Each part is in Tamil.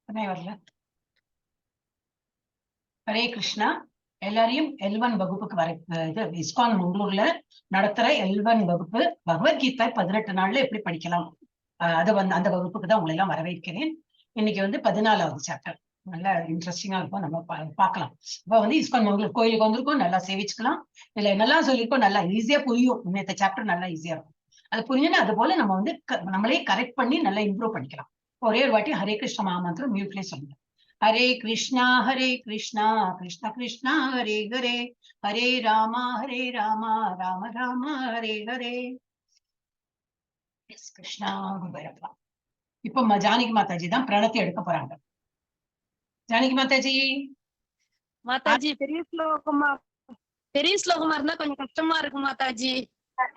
வரல. ஹரே கிருஷ்ணா. எல்லாரையும் L1 வகுப்புக்கு இது இஸ்கான் மங்களூர்ல நடத்துற L1 வகுப்பு பகவத்கீதை 18 நாள்ல எப்படி படிக்கலாம், அந்த வகுப்புக்கு தான் உங்களை எல்லாம் வரவேற்கிறேன். இன்னைக்கு 14வது சாப்டர். நல்லா இன்ட்ரெஸ்டிங்கா இருக்கும், நம்ம பார்க்கலாம். இப்ப இஸ்கான் மங்களூர் கோயிலுக்கு வந்திருக்கோம், நல்லா சேவிச்சுக்கலாம். இல்ல என்னெல்லாம் சொல்லியிருக்கோம், நல்லா ஈஸியா புரியும். இன்னத்த சாப்டர் நல்லா ஈஸியா இருக்கும். அது புரிஞ்சுன்னா அது போல நம்ம நம்மளே கரெக்ட் பண்ணி நல்லா இம்ப்ரூவ் பண்ணிக்கலாம். ஒரே ஒரு வாட்டி ஹரே கிருஷ்ண மகாமந்திரம் மியூட்லயே சொல்லுங்க. हरे कृष्णा कृष्णा कृष्णा हरे हरे हरे राम राम राम हरे हरे. கிருஷ்ணா வரலாம். இப்ப ஜானகி மாதாஜி தான் பிரணத்தை எடுக்க போறாங்க. ஜானகி மாதாஜி. மாதாஜி பெரிய ஸ்லோகமா இருந்தா கொஞ்சம் கஷ்டமா இருக்கு மாதாஜி.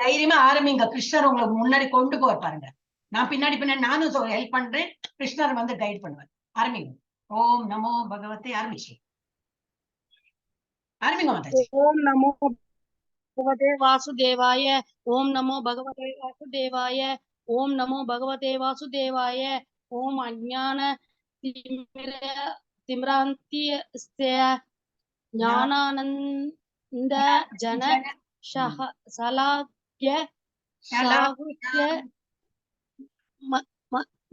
தைரியமா ஆரம்பிங்க. கிருஷ்ணர் உங்களுக்கு முன்னாடி கொண்டு போய் பாருங்க. நான் பின்னாடி நானும் ஹெல்ப் பண்றேன். கிருஷ்ணர் கைட் பண்ணுவார். ஆரம்பிங்க. ओम नमो भगवते आरंभिंग माताजी. ओम नमो भगवते वासुदेवाय. ओम नमो भगवते वासुदेवाय. ओम नमो भगवते वासुदेवाय. ओम अज्ञान तिम्रान्त्यस्य ज्ञानानन्द जन शलाक्य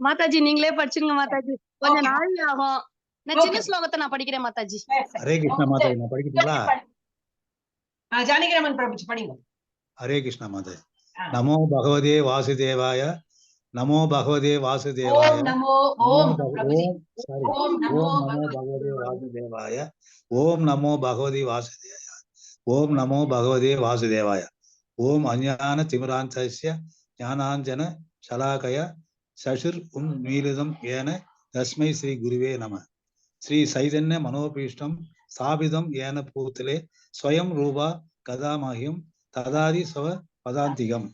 மாதாஜி நீங்களே படிச்சுங்க மாதாஜி. கொஞ்சம் நாள் ஆகும். நான் சின்ன ஸ்லோகத்தை நான் படிக்கிறேன் மாதாஜி. ஹரே கிருஷ்ணா மாதாஜி. நான் படிக்கிறீங்களா? ஜானகிராமன் பிரபு படிங்க. ஹரே கிருஷ்ணா மாதாஜி. நமோ பகவதே வாசுதேவாய. நமோ பகவதே வாசுதேவாய. ஓம் நமோ பகவதே வாசுதேவாய. ஓம் நமோ பகவதே வாசுதேவாய. ஓம் நமோ பகவதே வாசுதேவாய. ஓம் அஞ்ஞான திமிராந்தஸ்ய ஞானாஞ்சன ஷலாகய சசுர் மீலிதம் ஏன தஸ்மை ஸ்ரீ குருவே நம. ஸ்ரீ சைதன்ய மனோபீஷ்டம் ஸ்தாபிதம் ஏன பூத்தலே ஸ்வயம் ரூபா கதாமஹ்யம் ததாதி ஸ்வ பதாந்திகம்.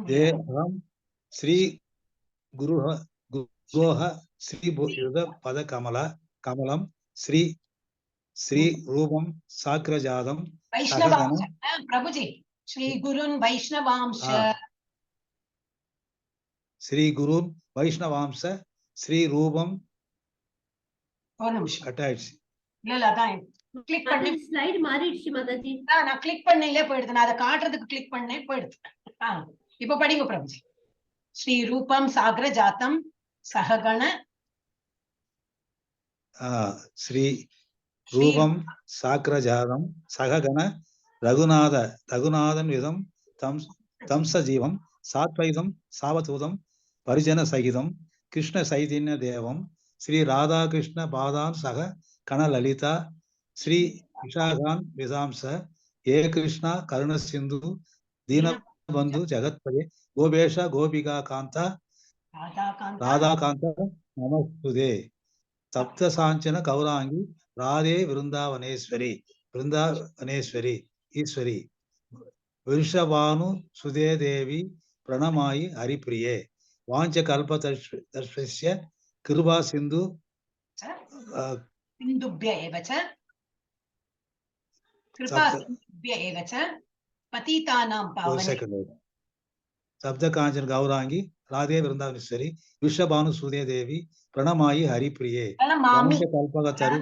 தேகம் ஸ்ரீ குருஹ ஸ்ரீ பத கமலம் ஸ்ரீ ஸ்ரீ ரூபம் சாக்ரஜாதம் பிரபுஜி. ஸ்ரீ குருன் வைஷ்ணவாம்ச. ஸ்ரீ குருன் வைஷ்ணவாம்ச ஸ்ரீ ரூபம். ஒரு நிமிஷம் கட்டாயிடுச்சு. இல்ல அதான் கிளிக் பண்ணி ஸ்லைட் மாறிடுச்சு மாதாஜி. நான் கிளிக் பண்ணீங்களே போயிடுது. நான் அதை காட்டுறதுக்கு கிளிக் பண்ணே போயிடுது. இப்ப படிங்க பிரபுஜி. ஸ்ரீ ரூபம் சாகர ஜாத்தம் சககண. ஸ்ரீ ரூபம் சாக்ரஜாதம் சககண ரகுநாதன் விதம் தம்ச ஜீவம் சாத்வைதம் சாவதூதம் பரிஜன சகிதம் கிருஷ்ண சைதன்ய தேவம் ஸ்ரீ ராதாகிருஷ்ண பாதான் சக கணலலிதா ஸ்ரீ விஷாகான் விதாம்ச ஏ கிருஷ்ணா கருண சிந்து தீனபந்து ஜகத்பதே கோபேஷ கோபிகா காந்தா ராதாகாந்த நமஸ்துதே சப்த சாஞ்சன கௌராங்கி ராதே விருந்தாவனேஸ்வரி ஈஸ்வரி விருஷபானு சுதே தேவி பிரணமாயி ஹரிப்பிரியே வாஞ்ச கல்பதர்ஷ்ய கிருபா சிந்து சப்த காஞ்சன கௌராங்கி ராதே விருந்தாவனேஸ்வரி விருஷபானு சுதே தேவி பிரணமாயி ஹரிப்பிரியே வாஞ்ச கல்பகதரு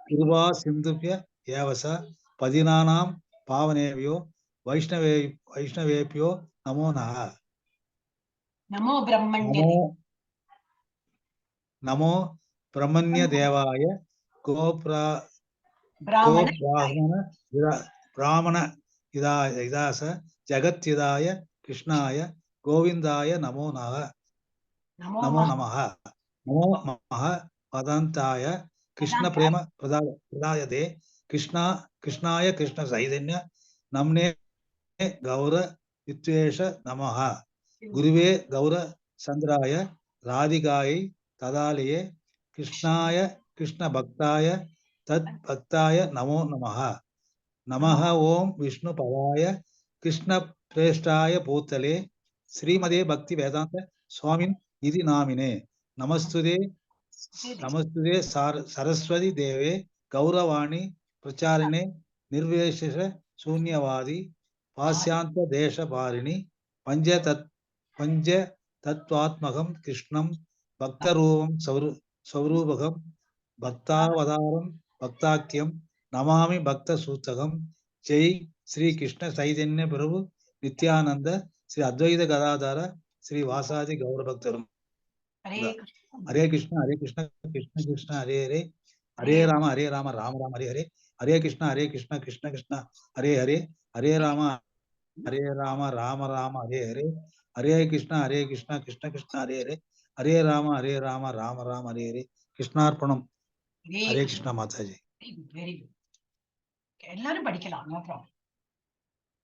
கிருபா சிந்துபிய ஏவச பதினானாம் பாவனேவியோ வைஷ்ணவேபியோ நமோ நஹ. நமோ பிரம்மண்ய தேவாய பிராமண இதாச ஜகத்யிதாய கிருஷ்ணாய கோவிந்தாய நமோ நஹ. நமோ நமஹ. நமோ நமஹ பதந்தாய கிருஷ்ண பிரேம பிரதாயதே கிருஷ்ணாய கிருஷ்ண சைதன்ய நம்னே கௌர வித்வேஷ நமஹ. குருவே கௌர சந்திராய ராதிகாயை ததாலயே கிருஷ்ணாய கிருஷ்ண பக்தாய தத் பக்தாய நமோ நமஹ. நமஹ ஓம் விஷ்ணு பவாய கிருஷ்ண பிரேஷ்டாய பூத்தலே ஸ்ரீமதே பக்தி வேதாந்த சுவாமின் இதி நாமினே. நமஸ்துதே சரஸ்வதி தேவே கௌரவாணி பிரச்சாரிணே நிர்வேஷ சூன்யவாதி பாஸ்யாந்த தேச பாரிணி பஞ்ச தத்வாத்மகம் கிருஷ்ணம் பக்தரூபம் சௌரூபகம் பக்தாவதாரம் பக்தாக்கியம் நமாமி பக்த சூத்தகம் ஜெய் ஸ்ரீ கிருஷ்ண சைதன்ய பிரபு நித்யானந்த ஸ்ரீ அத்வைத கதாதார ஸ்ரீ வாசாதி கௌர பக்தரும். ஹரே கிருஷ்ண கிருஷ்ண கிருஷ்ண ஹரே ஹரே ஹரே ராம ராம ராம ஹரே ஹரே ஹரே கிருஷ்ண கிருஷ்ண கிருஷ்ண ஹரே ஹரே ஹரே ராம ராம ராம ஹரே ஹரே ஹரே கிருஷ்ண கிருஷ்ண கிருஷ்ண ஹரே ஹரே ஹரே ராம ராம ராம ஹரே ஹரே. கிருஷ்ணார்ப்பணம். ஹரே கிருஷ்ணா மாதாஜி. Very good. எல்லாரும் படிக்கலாம், நோ ப்ராப்ளம்.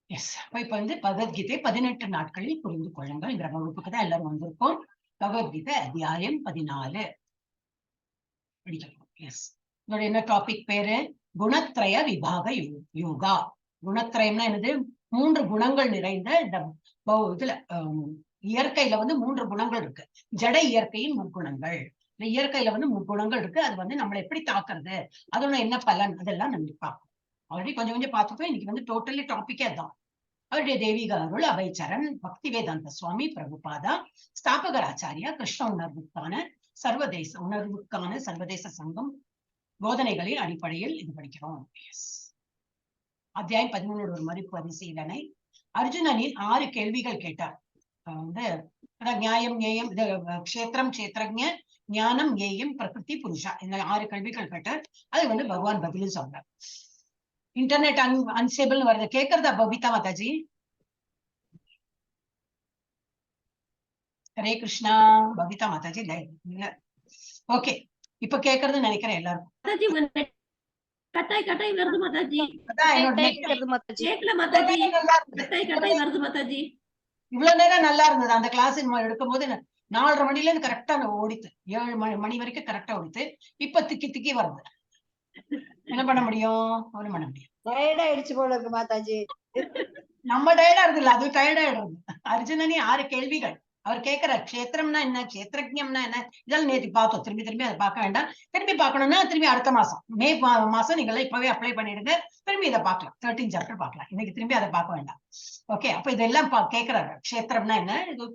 எஸ். இப்ப வந்து பகவத்கீதை 18 நாட்களில் புரிந்து கொள்ளுங்கள் வகுப்புக்கு தான் எல்லாரும் வந்திருக்கோம். பகவத்கீதை அத்தியாயம் 14 படிக்கலாம். எஸ். இதோட என்ன டாபிக் பேரு? குணத்ரய விபாக யோகா. குணத்ரயம்னா என்னது? 3 குணங்கள் நிறைந்த இந்த இதுல இயற்கையில வந்து 3 குணங்கள் இருக்கு. ஜட இயற்கையின் 3 குணங்கள். இந்த இயற்கையில வந்து 3 குணங்கள் இருக்கு. அது வந்து நம்மளை எப்படி தாக்குறது, அதோட என்ன பலன், அதெல்லாம் நம்ம பார்ப்போம். ஆல்ரெடி கொஞ்சம் கொஞ்சம் பார்த்துப்போம். இன்னைக்கு வந்து டோட்டலி டாபிக்கே அதான். அவருடைய தெய்வீக அருள் அபயச்சரண் பக்தி வேதாந்த சுவாமி பிரபுபாதா ஸ்தாபகர் ஆச்சாரியா கிருஷ்ண உணர்வுக்கான சர்வதேச சங்கம் போதனைகளின் அடிப்படையில் இது படிக்கிறோம். அத்தியாயம் 13 ஒரு மறுபரிசீலனை. அர்ஜுனனின் 6 கேள்விகள் கேட்டார். வந்து நியாயம் ஞேயம், இது க்ஷேத்திரம் க்ஷேத்ரஜ்ஞ, ஞானம் ஞேயம் பிரகிருதி புருஷா, இந்த 6 கேள்விகள் கேட்டார். அது வந்து பகவான் பதிலும் சொல்றார். இன்டர்நெட் அன்ஸ்டேபிள் வருது. கேக்குறதா பபிதா மாதாஜி? ஹரே கிருஷ்ணா. பபிதா மாதாஜி இல்ல. ஓகே, இப்ப கேக்குறதுன்னு நினைக்கிறேன் எல்லாரும். கட்டாய் வருது மாதாஜி. இவ்வளவு நேரம் நல்லா இருந்தது. அந்த கிளாஸ் எடுக்கும் போது 4:30 மணில இருந்து கரெக்டா ஓடித்து, 7 மணி வரைக்கும் கரெக்டா ஓடித்து. இப்ப திக்கி வருது. என்ன பண்ண முடியும்? ஒண்ணும் பண்ண முடியும். டயர்ட் ஆயிடுச்சு போல இருக்கு மாதாஜி. நம்ம டயர்டா இருக்கு இல்ல, அது டயர்ட் ஆயிடுறது. அர்ஜுனனி 6 கேள்விகள் அவர் கேட்கிறார். க்ஷேத்திரம்னா என்ன, க்ஷேத்ரஜ்ஞம்னா என்ன, இதெல்லாம் நேற்று பார்த்தோம். திரும்பி அதை பார்க்க வேண்டாம். திரும்பி பார்க்கணும்னா திரும்பி அடுத்த மாசம் மே மாசம் நீங்க இப்பவே அப்ளை பண்ணிடுங்க. திரும்பி இதை பார்க்கலாம். 13 சாப்டர் பார்க்கலாம். இன்னைக்கு திரும்பி அதை பார்க்க வேண்டாம். ஓகே, அப்ப இதெல்லாம் கேட்கிறாரு. க்ஷேத்திரம்னா என்ன, இது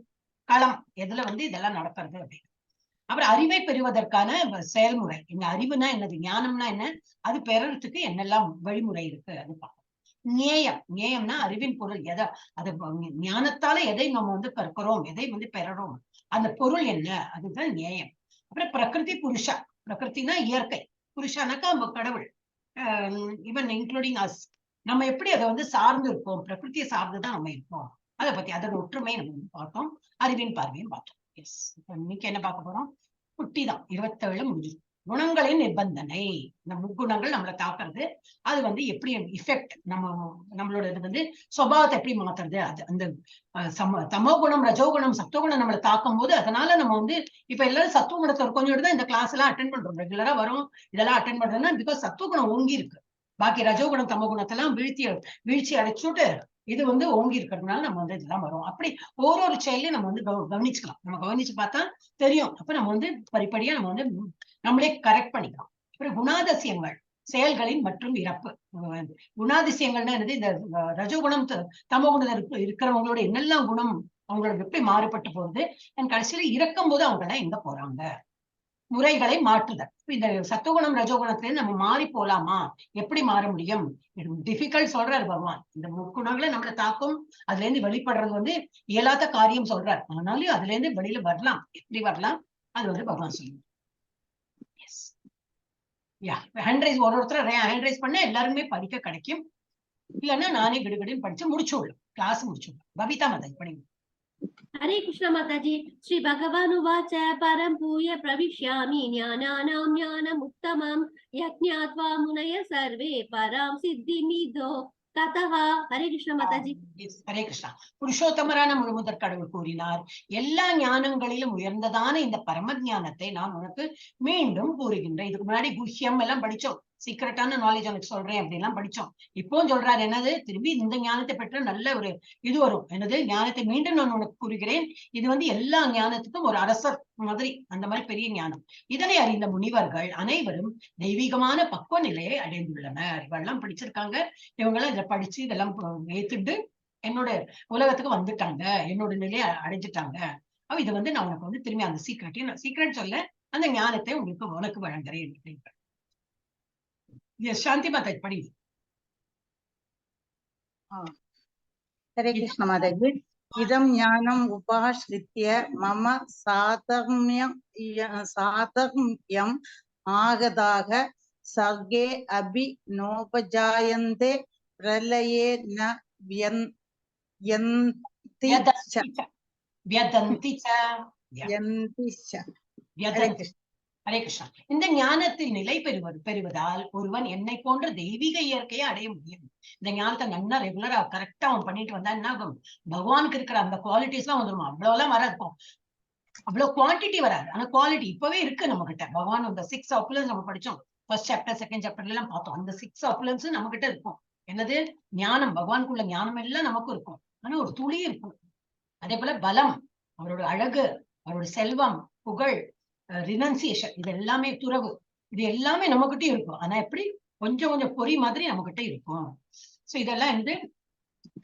களம், எதுல வந்து இதெல்லாம் நடக்கிறது அப்படின்னு. அப்புறம் அறிவை பெறுவதற்கான செயல்முறை. இந்த அறிவுனா என்னது, ஞானம்னா என்ன, அது பெறறதுக்கு என்னெல்லாம் வழிமுறை இருக்கு அது பார்க்கணும். ஞேயம்னா அறிவின் பொருள். அது ஞானத்தால எதை நம்ம வந்து கற்கிறோம், எதை வந்து பெறறோம், அந்த பொருள் என்ன, அதுதான் ஞேயம். அப்புறம் பிரகிருதி புருஷா. பிரகிருத்தினா இயற்கை, புருஷானாக்கா கடவுள். Even including us. நம்ம எப்படி அதை வந்து சார்ந்து இருப்போம், பிரகிருத்தியை சார்ந்துதான் நம்ம இருப்போம். அதை பத்தி அதோட ஒற்றுமை நம்ம பார்த்தோம். அறிவின் பார்வையும் பார்த்தோம். எஸ். இன்னைக்கு என்ன பார்க்க போறோம்? குட்டிதான். 27 முடிஞ்சு. குணங்களின் நிபந்தனை. இந்த முக்குணங்கள் நம்மளை தாக்குறது, அது வந்து எப்படி இஃபெக்ட், நம்மளோட இது வந்து சுபாவத்தை எப்படி மாத்துறது, அது அந்த தமோ குணம் ரஜோகுணம் சத்துவகுணம் நம்மளை தாக்கும் போது, அதனால நம்ம வந்து இப்ப எல்லாரும் சத்துவகுணத்தை கொஞ்சம் தான் இந்த கிளாஸ் எல்லாம் அட்டென்ட் பண்றோம். ரெகுலரா வரும், இதெல்லாம் அட்டென்ட் பண்றோம்னா பிகாஸ் சத்துவகுணம் ஓங்கி இருக்கு. பாக்கி ரஜோகுணம் தமோ குணத்தெல்லாம் வீழ்ச்சி அடைச்சுட்டு இது வந்து ஓங்கி இருக்கிறதுனால நம்ம வந்து இதெல்லாம் வரும். அப்படி ஒரு செயலையும் நம்ம வந்து கவனிச்சுக்கலாம். நம்ம கவனிச்சு பார்த்தா தெரியும். அப்ப நம்ம வந்து படிப்படியா நம்ம வந்து நம்மளே கரெக்ட் பண்ணிக்கலாம். அப்புறம் குணாதிசயங்கள், செயல்களின் மற்றும் இறப்பு. குணாதிசயங்கள்னா என்னது, இந்த ரஜோகுணம் தமோ குணம் இருக்கிறவங்களோட என்னெல்லாம் குணம் அவங்களோட எப்படி மாறுபட்டு போகுது, கடைசியில இறக்கும் போது அவங்க எல்லாம் எங்க போறாங்க, முறைகளை மாற்றுதல். இந்த சத்துவகுணம் ரஜோகுணத்துல நம்ம மாறி போலாமா, எப்படி மாற முடியும், டிஃபிகல்ட் சொல்றாரு பகவான். இந்த முக்குணங்களை நம்மளை தாக்கும், அதுல இருந்து வெளிப்படுறது வந்து இயலாத காரியம் சொல்றாரு. ஆனாலும் அதுல இருந்து வெளியில வரலாம். எப்படி வரலாம், அது வந்து பகவான் சொல்லுங்க. ஒருத்தர் ஹேண்ட் ரைஸ் பண்ண எல்லாருமே படிக்க கிடைக்கும். இல்லைன்னா நானே கிடுகிடுன்னு படிச்சு முடிச்சுடலாம், கிளாஸ் முடிச்சுடலாம். பபிதா மாதாஜி படிங்க. हरे कृष्ण माताजी. श्री भगवान उवाच परं भूय प्रविश्यामि ज्ञानानां ज्ञानमुत्तमं यज्ञात्वा मुनयः सर्वे परां सिद्धिमिदो ततः. हरे कृष्ण माताजी. ஹரே கிருஷ்ணா. புருஷோத்தமரான முழுமுதற் கடவுள் கூறினார், எல்லா ஞானங்களிலும் உயர்ந்ததான இந்த பரம ஞானத்தை நான் உனக்கு மீண்டும் கூறுகின்றேன். இதுக்கு முன்னாடி குஹ்யம் எல்லாம் படிச்சோம், சீக்கிரட்டான நாலேஜ் உனக்கு சொல்றேன் அப்படின்லாம் படிச்சோம். இப்போ சொல்றாரு என்னது, திரும்பி இந்த ஞானத்தை பெற்ற நல்ல ஒரு இது வரும். என்னது, ஞானத்தை மீண்டும் நான் உனக்கு கூறுகிறேன். இது வந்து எல்லா ஞானத்துக்கும் ஒரு அரசர் மாதிரி, அந்த மாதிரி பெரிய ஞானம். இதனை அறிந்த முனிவர்கள் அனைவரும் தெய்வீகமான பக்குவ நிலையை அடைந்துள்ளனர். இவெல்லாம் படிச்சிருக்காங்க. இவங்கெல்லாம் இதை படிச்சு இதெல்லாம் ஏத்துட்டு என்னோட உலகத்துக்கு வந்துட்டாங்க, என்னோட நிலையை அடைஞ்சிட்டாங்க. இது வந்து நான் உனக்கு வந்து திரும்பி அந்த சீக்ரெட் சொல்ல, அந்த ஞானத்தை உனக்கு வழங்குறேன். சாந்தி மாதா படிங்க. हरे कृष्ण माताजी। इदं ज्ञानम् उपाश्रित्य मम साधम्यम् आगताः सर्गे अपि नोपजायन्ते प्रलये न व्यन्ति च। हरे कृष्ण। ஹரே கிருஷ்ணா. இந்த ஞானத்தில் நிலை பெறுவதால் ஒருவன் என்னை போன்ற தெய்வீக இயற்கையை அடைய முடியும். இந்த ஞானத்தை நல்லா ரெகுலரா கரெக்டா அவன் பண்ணிட்டு வந்தா என்ன ஆகும்? பகவானுக்கு இருக்கிற அந்த குவாலிட்டிஸ் எல்லாம் வந்துடும். அவ்வளவுலாம் வராது, அவ்வளவு குவான்டிட்டி வராது, ஆனா குவாலிட்டி இப்பவே இருக்கு நம்ம கிட்ட. பகவான் அந்த 6 ஆப்புலன்ஸ் நம்ம படிச்சோம், ஃபர்ஸ்ட் சாப்டர் செகண்ட் சாப்டர்ல எல்லாம் பார்த்தோம். அந்த 6 ஆப்புலன்ஸ் நம்ம கிட்ட இருக்கும். என்னது? ஞானம். பகவானுக்குள்ள ஞானம் எல்லாம் நமக்கும் இருக்கும், ஆனா ஒரு துளி இருக்கும். அதே போல பலம், அவரோட அழகு, அவரோட செல்வம், புகழ், ரினன்சியேஷன், இது எல்லாமே துறவு, இது எல்லாமே நம்ம கிட்டே இருக்கும். ஆனா எப்படி? கொஞ்சம் கொஞ்சம் பொறி மாதிரி நம்ம கிட்ட இருக்கும். சோ இதெல்லாம் வந்து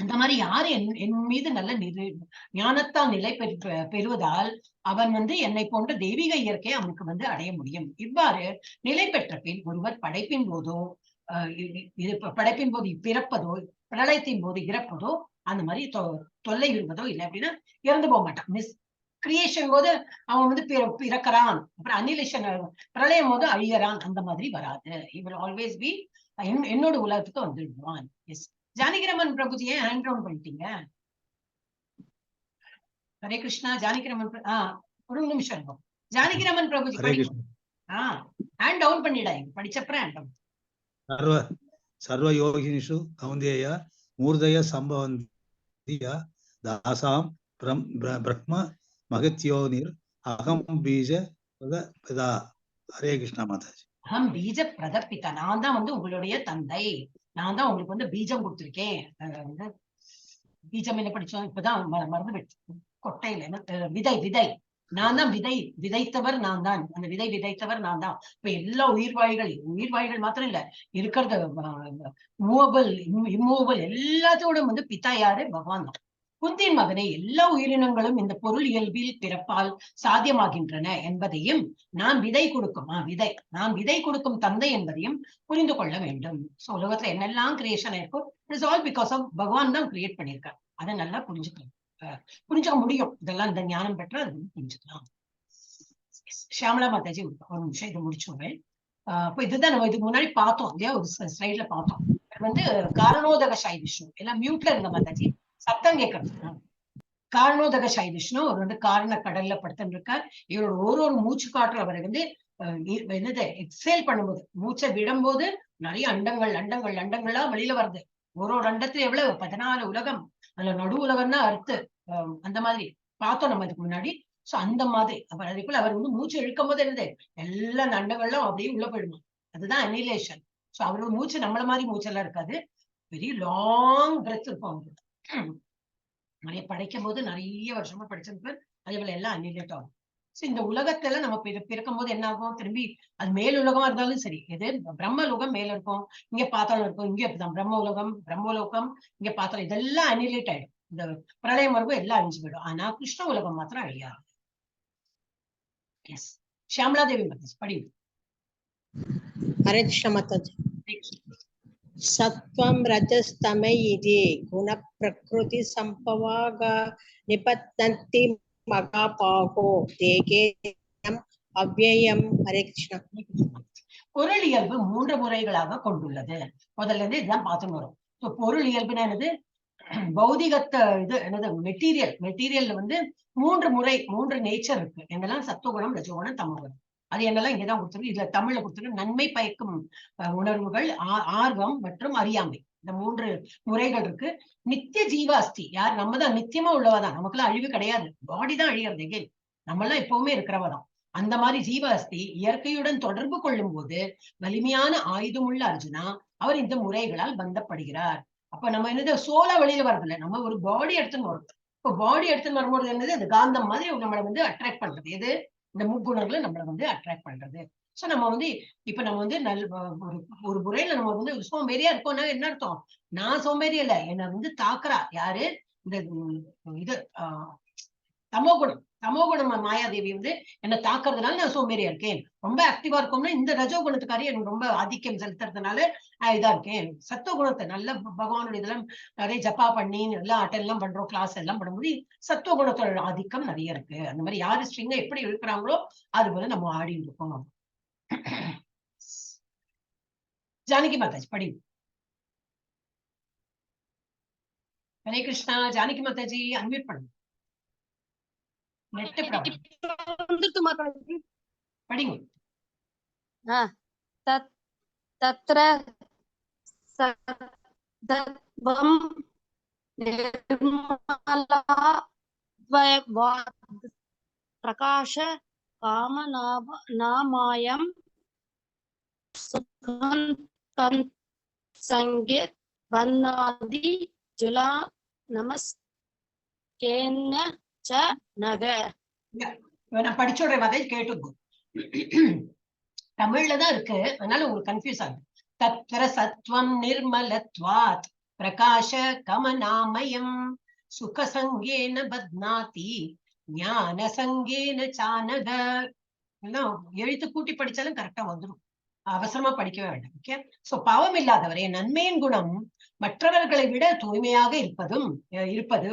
இந்த மாதிரி யாரு என் மீது நல்ல ஞானத்தால் நிலை பெறுவதால் அவன் வந்து என்னை போன்ற தெய்வீக இயற்கையை அவனுக்கு வந்து அடைய முடியும். இவ்வாறு நிலை பெற்ற பின் ஒருவர் படைப்பின் போதோ படைப்பின் போது பிறப்பதோ பிரளயத்தின் போது இறப்பதோ அந்த மாதிரி தொல்லை விடுவதோ இல்லை அப்படின்னா இறந்து போக மாட்டான். கிரியேஷன் போது அவன் வந்து பிறக்கிறான், அப்புறம் அனிலேஷன் பிரளயம் போது அழியறான், அந்த மாதிரி வராது. he will always be என்னோட உலகத்துக்கு வந்துடுவான். எஸ் ஜானகிராமன் பிரபுஜி, ஏன் ஹேண்ட் டவுன் பண்ணிட்டீங்க? ஹரே கிருஷ்ணா. ஜானகிராமன் ஒரு நிமிஷம் இருக்கும். ஜானகிராமன் பிரபுஜி ஹேண்ட் டவுன் பண்ணிடாங்க, படிச்சப்பறம் ஹேண்ட் டவுன். சர்வ யோகினிஷு கௌந்தேய மூர்தய சம்பவந்திய தாசாம் பிரம்ம மகத்யோனிர் அகம் பீஜ பிரதபிதா. ஹரே கிருஷ்ணா மாதாஜி. அகம் பீஜ பிரதபிதா, நான் தான் வந்து உங்களுடைய தந்தை, நான் தான் உங்களுக்கு வந்து பீஜம் கொடுத்திருக்கேன். பீஜம் என்ன படிச்சோம் இப்பதான் மறந்து போயிடுச்சு, கொட்டையில விதை, விதை நான் தான் விதைத்தவர் நான் தான், அந்த விதை விதைத்தவர் நான் தான். இப்ப எல்லா உயிர்வாய்கள் மாத்திரம் இல்ல, இருக்கிறது மூவபிள் இம்மூவபிள் எல்லாத்தோட வந்து பிதா யாரு? பகவான் தான். குந்தியின் மகனை, எல்லா உயிரினங்களும் இந்த பொருள் இயல்பில் பிறப்பால் சாத்தியமாகின்றன என்பதையும், நான் விதை கொடுக்கும் தந்தை என்பதையும் புரிந்து கொள்ள வேண்டும். சோ உலகத்துல என்னெல்லாம் கிரியேஷன் இருக்கும், இட்ஸ் ஆல் பிகாஸ் ஆஃப் பகவான் தான் கிரியேட் பண்ணியிருக்காரு. அதை நல்லா புரிஞ்சுக்க முடியும். இதெல்லாம் இந்த ஞானம் பெற்ற அது புரிஞ்சுக்கலாம். ஷியாமலா மாதாஜி ஒரு நிமிஷம் இதை முடிச்சுடுவேன். இப்போ இதுதான் நம்ம இதுக்கு முன்னாடி பார்த்தோம் இல்லையா, ஒரு ஸ்லைட்ல பார்த்தோம். இது வந்து காரணோதக சாய் விஷ்ணு. எல்லாம் மியூட்ல இருந்த மாதாஜி, சத்தம் கேட்கறது. காரணோதக சாய் விஷ்ணு அவர் வந்து காரண கடல்ல படுத்துட்டு இருக்கார். இவரோட ஒரு மூச்சு காற்று அவரை வந்து என்னது எக்ஸேல் பண்ணும்போது, மூச்சை விடும்போது நிறைய அண்டங்களா வெளியில வருது. ஒரு அண்டத்துல எவ்வளவு 14 உலகம், அதுல நடு உலகம் தான் அறுத்து அந்த மாதிரி பார்த்தோம் நம்ம இதுக்கு முன்னாடி. சோ அந்த மாதிரி அதுக்குள்ள அவர் வந்து மூச்சு இழுக்கும் போது என்னது எல்லா அண்டங்களும் அப்படியே உள்ள போயிடுமா, அதுதான் அனிலேஷன். சோ அவரோட மூச்சு நம்மள மாதிரி மூச்செல்லாம் இருக்காது, வெரி லாங் பிரெத் இருக்கும் அவங்களுக்கு. நிறைய படைக்கும் போது நிறைய வருஷமா படிச்சிருப்பார், அதே போல எல்லாம் அனிலேட் ஆகும். சோ இந்த உலகத்துல நம்ம பிறக்கும் போது என்ன ஆகும், திரும்பி அது மேல் உலகமா இருந்தாலும் சரி, எது பிரம்மலோகம் மேல இருக்கும், இங்க பாத்தாலும் இருக்கும், இங்க அப்படிதான் பிரம்மலோகம் இங்க பாத்தாலும், இதெல்லாம் அனிலேட் ஆயிடும். இந்த பிரளயம் வரும்போது எல்லாம் அழிஞ்சு போயிடும். ஆனா கிருஷ்ண உலகம் மாத்திரம் அழியாது. எஸ் ஷியாமலா தேவி மாதாஜி படி. हरे कृष्ण माताजी। सत्वं रजस्तमै इति गुण प्रकृति संपवाग निपतन्ति மகாபாகோ தேகேயம் அவ்யயம். ஹரே கிருஷ்ணா. பொருள் இயல்பு 3 முறைகளாக கொண்டுள்ளது. முதல்ல இருந்து இதுதான் பார்த்துன்னு வரும். பொருள் இயல்புனா என்னது? பௌதிகத்தை இது என்னது மெட்டீரியல்ல வந்து 3 நேச்சர் இருக்கு. என்னெல்லாம்? சத்துவகுணம், ரஜோகுணம், தமோகுணம். அது என்னெல்லாம் இங்கதான் கொடுத்துருக்கு. இதுல தமிழ்ல கொடுத்துருக்கு. நன்மை பயக்கும் உணர்வுகள், ஆர்வம் மற்றும் அறியாமை, இந்த 3 முறைகள் இருக்கு. நித்திய ஜீவாஸ்தி, யார்? நம்ம தான் நித்தியமா உள்ளவதான், நமக்குலாம் அழிவு கிடையாது, பாடி தான் அழியறது. எங்கே நம்ம எல்லாம் எப்பவுமே இருக்கிறவதான். அந்த மாதிரி ஜீவாஸ்தி இயற்கையுடன் தொடர்பு கொள்ளும் போது வலிமையான ஆயுதமுள்ள அர்ஜுனா அவர் இந்த முறைகளால் பந்தப்படுகிறார். அப்ப நம்ம என்னது சோலா வெளியில வரதில்லை, நம்ம ஒரு பாடி எடுத்துன்னு வரும். இப்போ பாடி எடுத்துன்னு வரும்போது என்னது, அந்த காந்தம் மாதிரி நம்மளை வந்து அட்ராக்ட் பண்றது எது? இந்த முக்குணங்களை நம்மளை வந்து அட்ராக்ட் பண்றது. சோ நம்ம வந்து இப்ப நம்ம வந்து ஒரு முறையில நம்ம வந்து சோம்பேறியா இருக்கோம்னா என்ன அர்த்தம்? நான் சோம்பேறி இல்ல, என்னை வந்து தாக்குறா யாரு? இந்த இது தமோகுணம் மாயாதேவி வந்து என்ன தாக்குறதுனால நான் சோம்பேறியா இருக்கேன். ரொம்ப ஆக்டிவா இருக்கோம்னா இந்த ரஜோகுணத்துக்காரி எனக்கு ரொம்ப ஆதிக்கம் செலுத்துறதுனால இதா இருக்கேன். சத்துவகுணத்தை நல்ல பகவானுடைய இதெல்லாம் நிறைய ஜப்பா பண்ணி எல்லாம் அட்டன் எல்லாம் பண்றோம், கிளாஸ் எல்லாம் பண்ணும்போது சத்துவகுணத்தோட ஆதிக்கம் நிறைய இருக்கு. அந்த மாதிரி யாரு ஸ்ட்ரிங்கை எப்படி இழுக்கிறாங்களோ அது போல நம்ம ஆடி இருக்கோம். ஜானகி மாதாஜி படி. ஹரே கிருஷ்ணா. ஜானகி மாதாஜி அன்மியூட் பண்ணுங்க. Net problem. வந்துட்டு மாதாஜி. படிங்க. தத்ர சத்வம் நிர்மலா பிரகாஷ காமநாமாயம் சுகந்தம் சங்கீத் வன்னாதி ஜுலா நமஸ்கேன ச நக. நான் படிச்சோட மாதிரி கேட்டுக்கோ. தமிழ்ல தான் இருக்கு, அதனால உங்களுக்கு கன்ஃபியூஸ் ஆகுது. தத்ர சத்வம் நிர்மலத்வாத் பிரகாஷ கமநாமயம் சுகசங்கேன பத்னாதி ஞான சங்கேன சானக. எழுத்து கூட்டி படிச்சாலும் கரெக்டா வந்துடும், அவசரமா படிக்கவே வேண்டாம். ஓகே. சோ பாவம் இல்லாதவரே, நன்மையின் குணம் மற்றவர்களை விட தூய்மையாக இருப்பது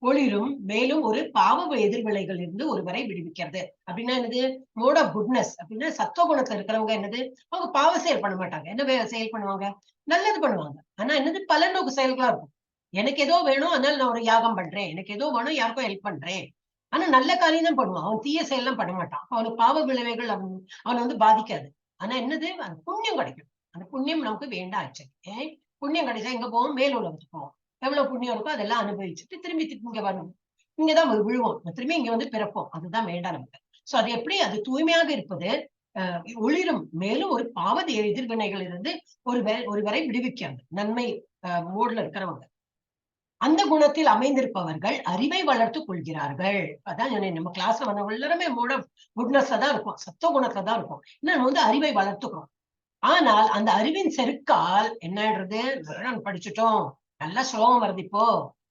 ஒளிரும், மேலும் ஒரு பாவ எதிர்விளைகள் இருந்து ஒருவரை விடுவிக்கிறது. அப்படின்னா என்னது? மோட் ஆஃப் குட்னஸ் அப்படின்னா சத்துவகுணத்துல இருக்கிறவங்க என்னது, அவங்க பாவ செயல் பண்ண மாட்டாங்க. என்ன செயல் பண்ணுவாங்க? நல்லது பண்ணுவாங்க. ஆனா என்னது, பலநோக்கு செயல்களா இருக்கும். எனக்கு ஏதோ வேணும் அதனால நான் ஒரு யாகம் பண்றேன், எனக்கு ஏதோ வேணும் யாருக்கும் ஹெல்ப் பண்றேன். ஆனா நல்ல காரியம் தான் பண்ணுவான், அவன் தீய செயல் எல்லாம் பண்ண மாட்டான். அவனுக்கு பாவ விளைவுகள் அவனை வந்து பாதிக்காது. ஆனா என்னது, அந்த புண்ணியம் கிடைக்கும். அந்த புண்ணியம் நமக்கு வேண்டாம். ஆக்சுவலி புண்ணியம் கிடைச்சா எங்க போவோம்? மேல் உலகத்துக்கு போவோம். எவ்வளவு புண்ணியம் இருக்கோ அதெல்லாம் அனுபவிச்சுட்டு திரும்பி இங்க வரணும். இங்கதான் விழுவோம், திரும்பி இங்க வந்து பிறப்போம். அதுதான் வேண்டாம் நமக்கு. சோ அது எப்படி? அது தூய்மையாக இருப்பது ஒளிரும், மேலும் ஒரு பாவ எதிர்வினைகள் இருந்து ஒருவரை விடுவிக்காது. நன்மை மோட்ல இருக்கிறவங்க அந்த குணத்தில் அமைந்திருப்பவர்கள் அறிவை வளர்த்துக் கொள்கிறார்கள். அதான் நம்ம கிளாஸ்ல வந்தவங்க எல்லாருமே மோட் ஆஃப் குட்னஸ்ல தான் இருக்கும், சத்துவ குணத்துல தான் இருக்கும். இன்னும் வந்து அறிவை வளர்த்துக்கிறோம். ஆனால் அந்த அறிவின் செருக்கால் என்ன ஆயிடுறது? படிச்சுட்டோம், நல்லா ஸ்லோகம் வருது, இப்போ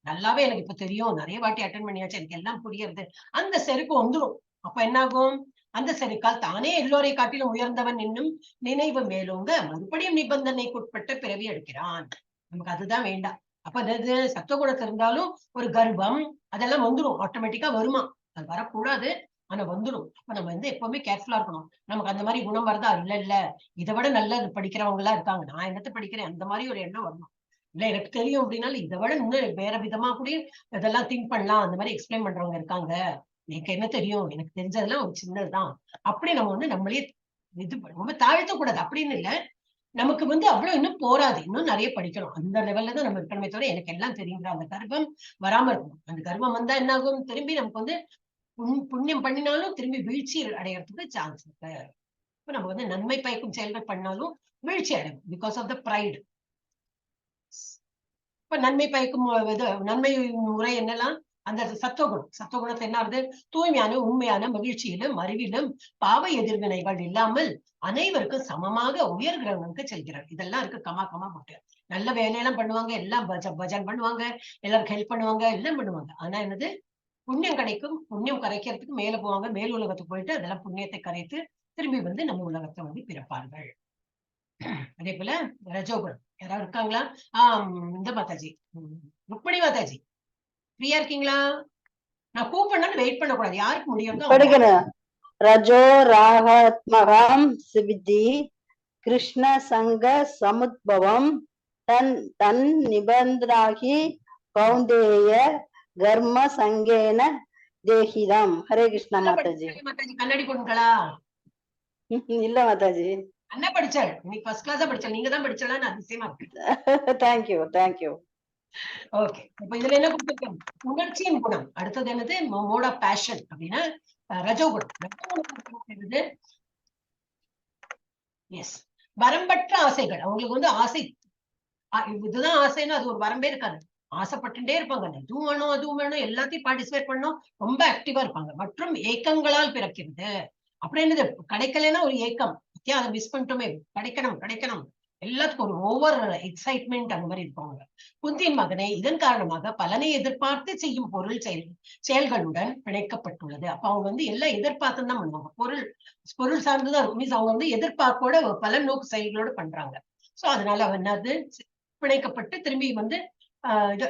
நல்லாவே எனக்கு இப்ப தெரியும், நிறைய வாட்டி அட்டன் பண்ணியாச்சு, எனக்கு எல்லாம் புரியுறது. அந்த செருக்கு வந்துடும். அப்ப என்ன ஆகும்? அந்த செருக்கால் தானே எல்லோரை காட்டிலும் உயர்ந்தவன் என்னும் நினைவு மேலோங்க மறுபடியும் நிபந்தனைக்குட்பட்ட பிறவி எடுக்கிறான். நமக்கு அதுதான் வேண்டாம். அப்ப அதாவது சத்துவகுணத்துல இருந்தாலும் ஒரு கர்வம் அதெல்லாம் வந்துடும், ஆட்டோமேட்டிக்கா வருமா? அது வரக்கூடாது, ஆனா வந்துடும். அப்ப நம்ம வந்து எப்பவுமே கேர்ஃபுல்லா இருக்கணும். நமக்கு அந்த மாதிரி குணம் வருதா? இல்ல இதை விட நல்லா படிக்கிறவங்க எல்லாம் இருக்காங்க, நான் என்னத்த படிக்கிறேன், அந்த மாதிரி ஒரு எண்ணம் வரணும். இல்ல எனக்கு தெரியும் அப்படின்னாலும் இதை விட இன்னும் வேற விதமா கூட இதெல்லாம் திங்க் பண்ணலாம், அந்த மாதிரி எக்ஸ்பிளைன் பண்றவங்க இருக்காங்க. எனக்கு என்ன தெரியும், எனக்கு தெரிஞ்சதெல்லாம் ஒரு சின்னதுதான். அப்படி நம்ம வந்து நம்மளே இது ரொம்ப தாழ்த்த கூடாது அப்படின்னு இல்ல. நமக்கு வந்து அவ்வளவு இன்னும் போராது, இன்னும் நிறைய படிக்கணும். அந்த லெவல்ல தான் நம்ம இருக்கணுமே தவிர எனக்கு எல்லாம் தெரியுங்கிற அந்த கர்வம் வராம இருக்கணும். அந்த கர்வம் வந்தா என்ன ஆகும்? திரும்பி நமக்கு வந்து புண்ணியம் பண்ணினாலும் திரும்பி வீழ்ச்சி அடையறதுக்கு சான்ஸ் இருக்கு. இப்ப நம்ம வந்து நன்மை பயக்கும் செயல்கள் பண்ணாலும் வீழ்ச்சி அடையும், பிகாஸ் ஆஃப் த பிரைட். இப்ப நன்மை பயக்கும் நன்மை முறை என்னெல்லாம்? அந்த சத்துவகுணத்தை என்ன ஆகுது? தூய்மையான உண்மையான மகிழ்ச்சியிலும் அறிவிலும் பாவ எதிர்வினைகள் இல்லாமல் அனைவருக்கும் சமமாக உயர்கிறவங்களுக்கு செல்கிறார். இதெல்லாம் இருக்கு கமா போட்டு. நல்ல வேலையெல்லாம் பண்ணுவாங்க, எல்லாம் பஜன் பண்ணுவாங்க, எல்லாருக்கும் ஹெல்ப் பண்ணுவாங்க, எல்லாம் பண்ணுவாங்க. ஆனா என்னது? புண்ணியம் கிடைக்கும், புண்ணியம் கரைக்கிறதுக்கு மேல போவாங்க, மேல் உலகத்துக்கு போயிட்டு அதெல்லாம் புண்ணியத்தை கரைத்து திரும்பி வந்து நம்ம உலகத்தை வந்து பிறப்பார்கள். அதே போல ரஜோகுணம் யாராவது இருக்காங்களா? இந்த மாதாஜி, ருக்மணி மாதாஜி ஃப்ரீயா இருக்கீங்களா? நான் கூப்பிடணும்னு வெயிட் பண்ணக்கூடாது, யாருக்கு முடியும் படிக்கிறேன். ரஜோ ராகாத்மகம் சிவிதி கிருஷ்ண சங்க சமுத்பவம் தன் நிபந்தராகி கௌந்தேய கர்ம சங்கேன தேஹிதம். ஹரே கிருஷ்ணா மாதாஜி. கண்ணாடி போடுங்களா? இல்ல மாதாஜி. என்ன படிச்சாள்? நீ ஃபர்ஸ்ட் கிளாஸா படிச்சாள், நீங்க தான் படிச்சாலும் அதிசயமா இருக்கு. தேங்க்யூ. ஓகே. இப்ப இதுல என்ன கொடுத்திருக்கோம்? உணர்ச்சியின் குணம். அடுத்தது என்னது? மோட் ஆஃப் பேஷன் அப்படின்னா ரஜோகுணம். எஸ், வரம்பற்ற ஆசைகள். அவங்களுக்கு வந்து ஆசை, இதுதான் ஆசைன்னா அது ஒரு வரம்பே இருக்காது, ஆசைப்பட்டுட்டே இருப்பாங்க. இதுவும் வேணும் அதுவும் வேணும், எல்லாத்தையும் பார்ட்டிசிபேட் பண்ணணும், ரொம்ப ஆக்டிவா இருப்பாங்க. மற்றும் ஏக்கங்களால் பிறக்கிறது. அப்படி என்னது? கிடைக்கலன்னா ஒரு ஏக்கம், அதை மிஸ் பண்ணிட்டோமே, கிடைக்கணும் எல்லாத்துக்கும் ஒரு ஓவர் எக்ஸைட்மெண்ட் அந்த மாதிரி இருப்பாங்க. குந்தியின் மகனே, இதன் காரணமாக பலனை எதிர்பார்த்து செய்யும் செயல்களுடன் பிணைக்கப்பட்டுள்ளது. அப்ப அவங்க வந்து எல்லாம் எதிர்பார்த்து தான் பண்ணுவாங்க. பொருள் சார்ந்துதான் இருக்கும். மீன்ஸ் அவங்க வந்து எதிர்பார்ப்போட பலன் நோக்கு செயல்களோட பண்றாங்க. சோ அதனால அவன் என்னது பிணைக்கப்பட்டு திரும்பி வந்து இது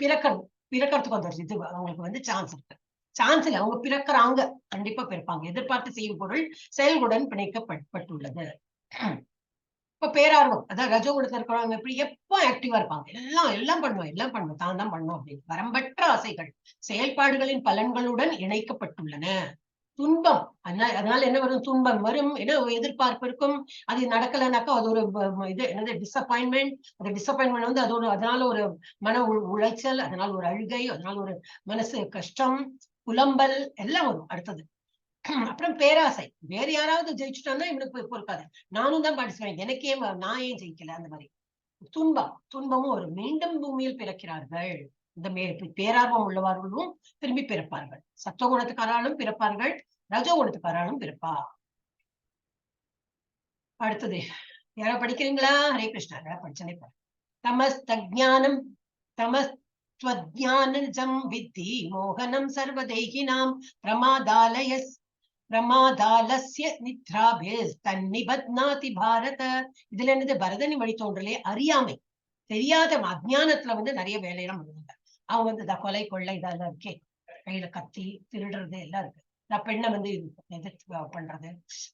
பிறக்கிறதுக்கு வந்துருச்சு. இது அவங்களுக்கு வந்து சான்ஸ் இருக்கு. சான்ஸ் இல்ல, அவங்க பிறக்கிறாங்க, கண்டிப்பா பிறப்பாங்க. எதிர்பார்த்து செய்யும் பொருள் செயல்களுடன் பிணைக்கப்பட்டுள்ளது. இப்ப பேரார்வம், அதாவது ரஜோகுணத்துல இருக்கிறவங்க எப்படி எப்போ ஆக்டிவா இருப்பாங்க. எல்லாம் பண்ணுவோம் தான் தான் பண்ணும் அப்படின்னு. வரம்பற்ற ஆசைகள் செயல்பாடுகளின் பலன்களுடன் இணைக்கப்பட்டுள்ளன. துன்பம், அதனால என்ன வரும்? துன்பம் வரும். ஏன்னா எதிர்பார்ப்பு இருக்கும். அது நடக்கலைனாக்கா அது ஒரு இது என்னது டிசப்பாயின்மெண்ட். அந்த டிசப்பாயின்மெண்ட் வந்து அதனால ஒரு மன உளைச்சல், அதனால ஒரு அழுகை, அதனால ஒரு மனசு கஷ்டம், புலம்பல் எல்லாம் வரும். அடுத்தது அப்புறம் பேராசை. வேற யாராவது ஜெயிச்சுட்டான்னா இவனுக்கு பொறுக்காது, நானும் தான் பார்ட்டிசிபேட், எனக்கே நான் ஏன் ஜெயிக்கல, அந்த மாதிரி. துன்பமும் ஒரு மீண்டும் பூமியில் பிறக்கிறார்கள். இந்த பேரார்வம் உள்ளவர்களும் திரும்பி பிறப்பார்கள். சத்துவகுணத்துக்காராலும் பிறப்பார்கள், ரஜோகுணத்துக்காராலும் பிறப்பா. அடுத்தது யாரா படிக்கிறீங்களா? ஹரே கிருஷ்ணா படிச்சனே. தமஸ்தஜானம் தமஸ்த்வஜானம் வித்தி மோகனம் சர்வதேகினாம் பிரமாதாலஸ்ய நித்ராபிஸ் தன்னிபத்னாதி பாரத. இதுல என்னது? பரதனி வழி தோன்றலே அறியாமை, தெரியாத அஜ்ஞானத்துல வந்து நிறைய வேலையெல்லாம் பண்ணுவாங்க. அவங்க வந்து கொலை கொள்ளை இதெல்லாம் இருக்கே, கையில கத்தி திருடுறது எல்லாம் இருக்கு. பெண்ணை வந்து பண்றது.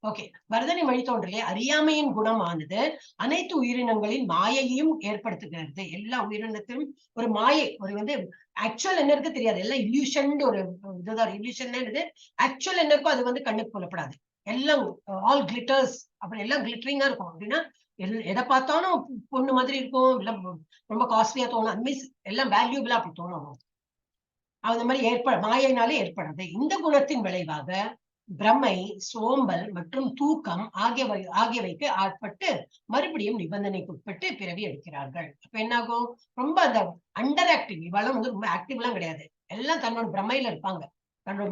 ஓகே, பரதனி வழி தோன்றலே அறியாமையின் குணமானது அனைத்து உயிரினங்களின் மாயையும் ஏற்படுத்துகிறது. எல்லா உயிரினத்திலும் ஒரு மாயை, ஒரு வந்து ஆக்சுவல் என்ன இருக்கு தெரியாது, எல்லாம் இல்யூஷன். ஒரு இதுதான் இல்யூஷன். ஆக்சுவல் என்ன இருக்கோ அது வந்து கண்ணுக்கு புலப்படாது. எல்லாம் ஆல் கிளிட்டர்ஸ், அப்படி எல்லாம் கிளிட்டரிங்கா இருக்கும். அப்படின்னா எதை பார்த்தாலும் பொண்ணு மாதிரி இருக்கும், இல்ல ரொம்ப காஸ்ட்லியா தோணும், அந்த மாதிரி எல்லாம் வேல்யூபிளா அப்படி தோணும். அந்த மாதிரி மாயினாலே ஏற்படுறது. இந்த குணத்தின் விளைவாக பிரமை, சோம்பல் மற்றும் தூக்கம் ஆகியவைக்கு ஆட்பட்டு மறுபடியும் நிபந்தனைக்கு உட்பட்டு பிறவி எடுக்கிறார்கள். அப்ப என்ன ஆகும்? ரொம்ப அந்த அண்டர் ஆக்டிவ், இவெல்லாம் வந்து ரொம்ப ஆக்டிவ் எல்லாம் கிடையாது. எல்லாம் தன்னோட பிரமையில இருப்பாங்க. தன்னோட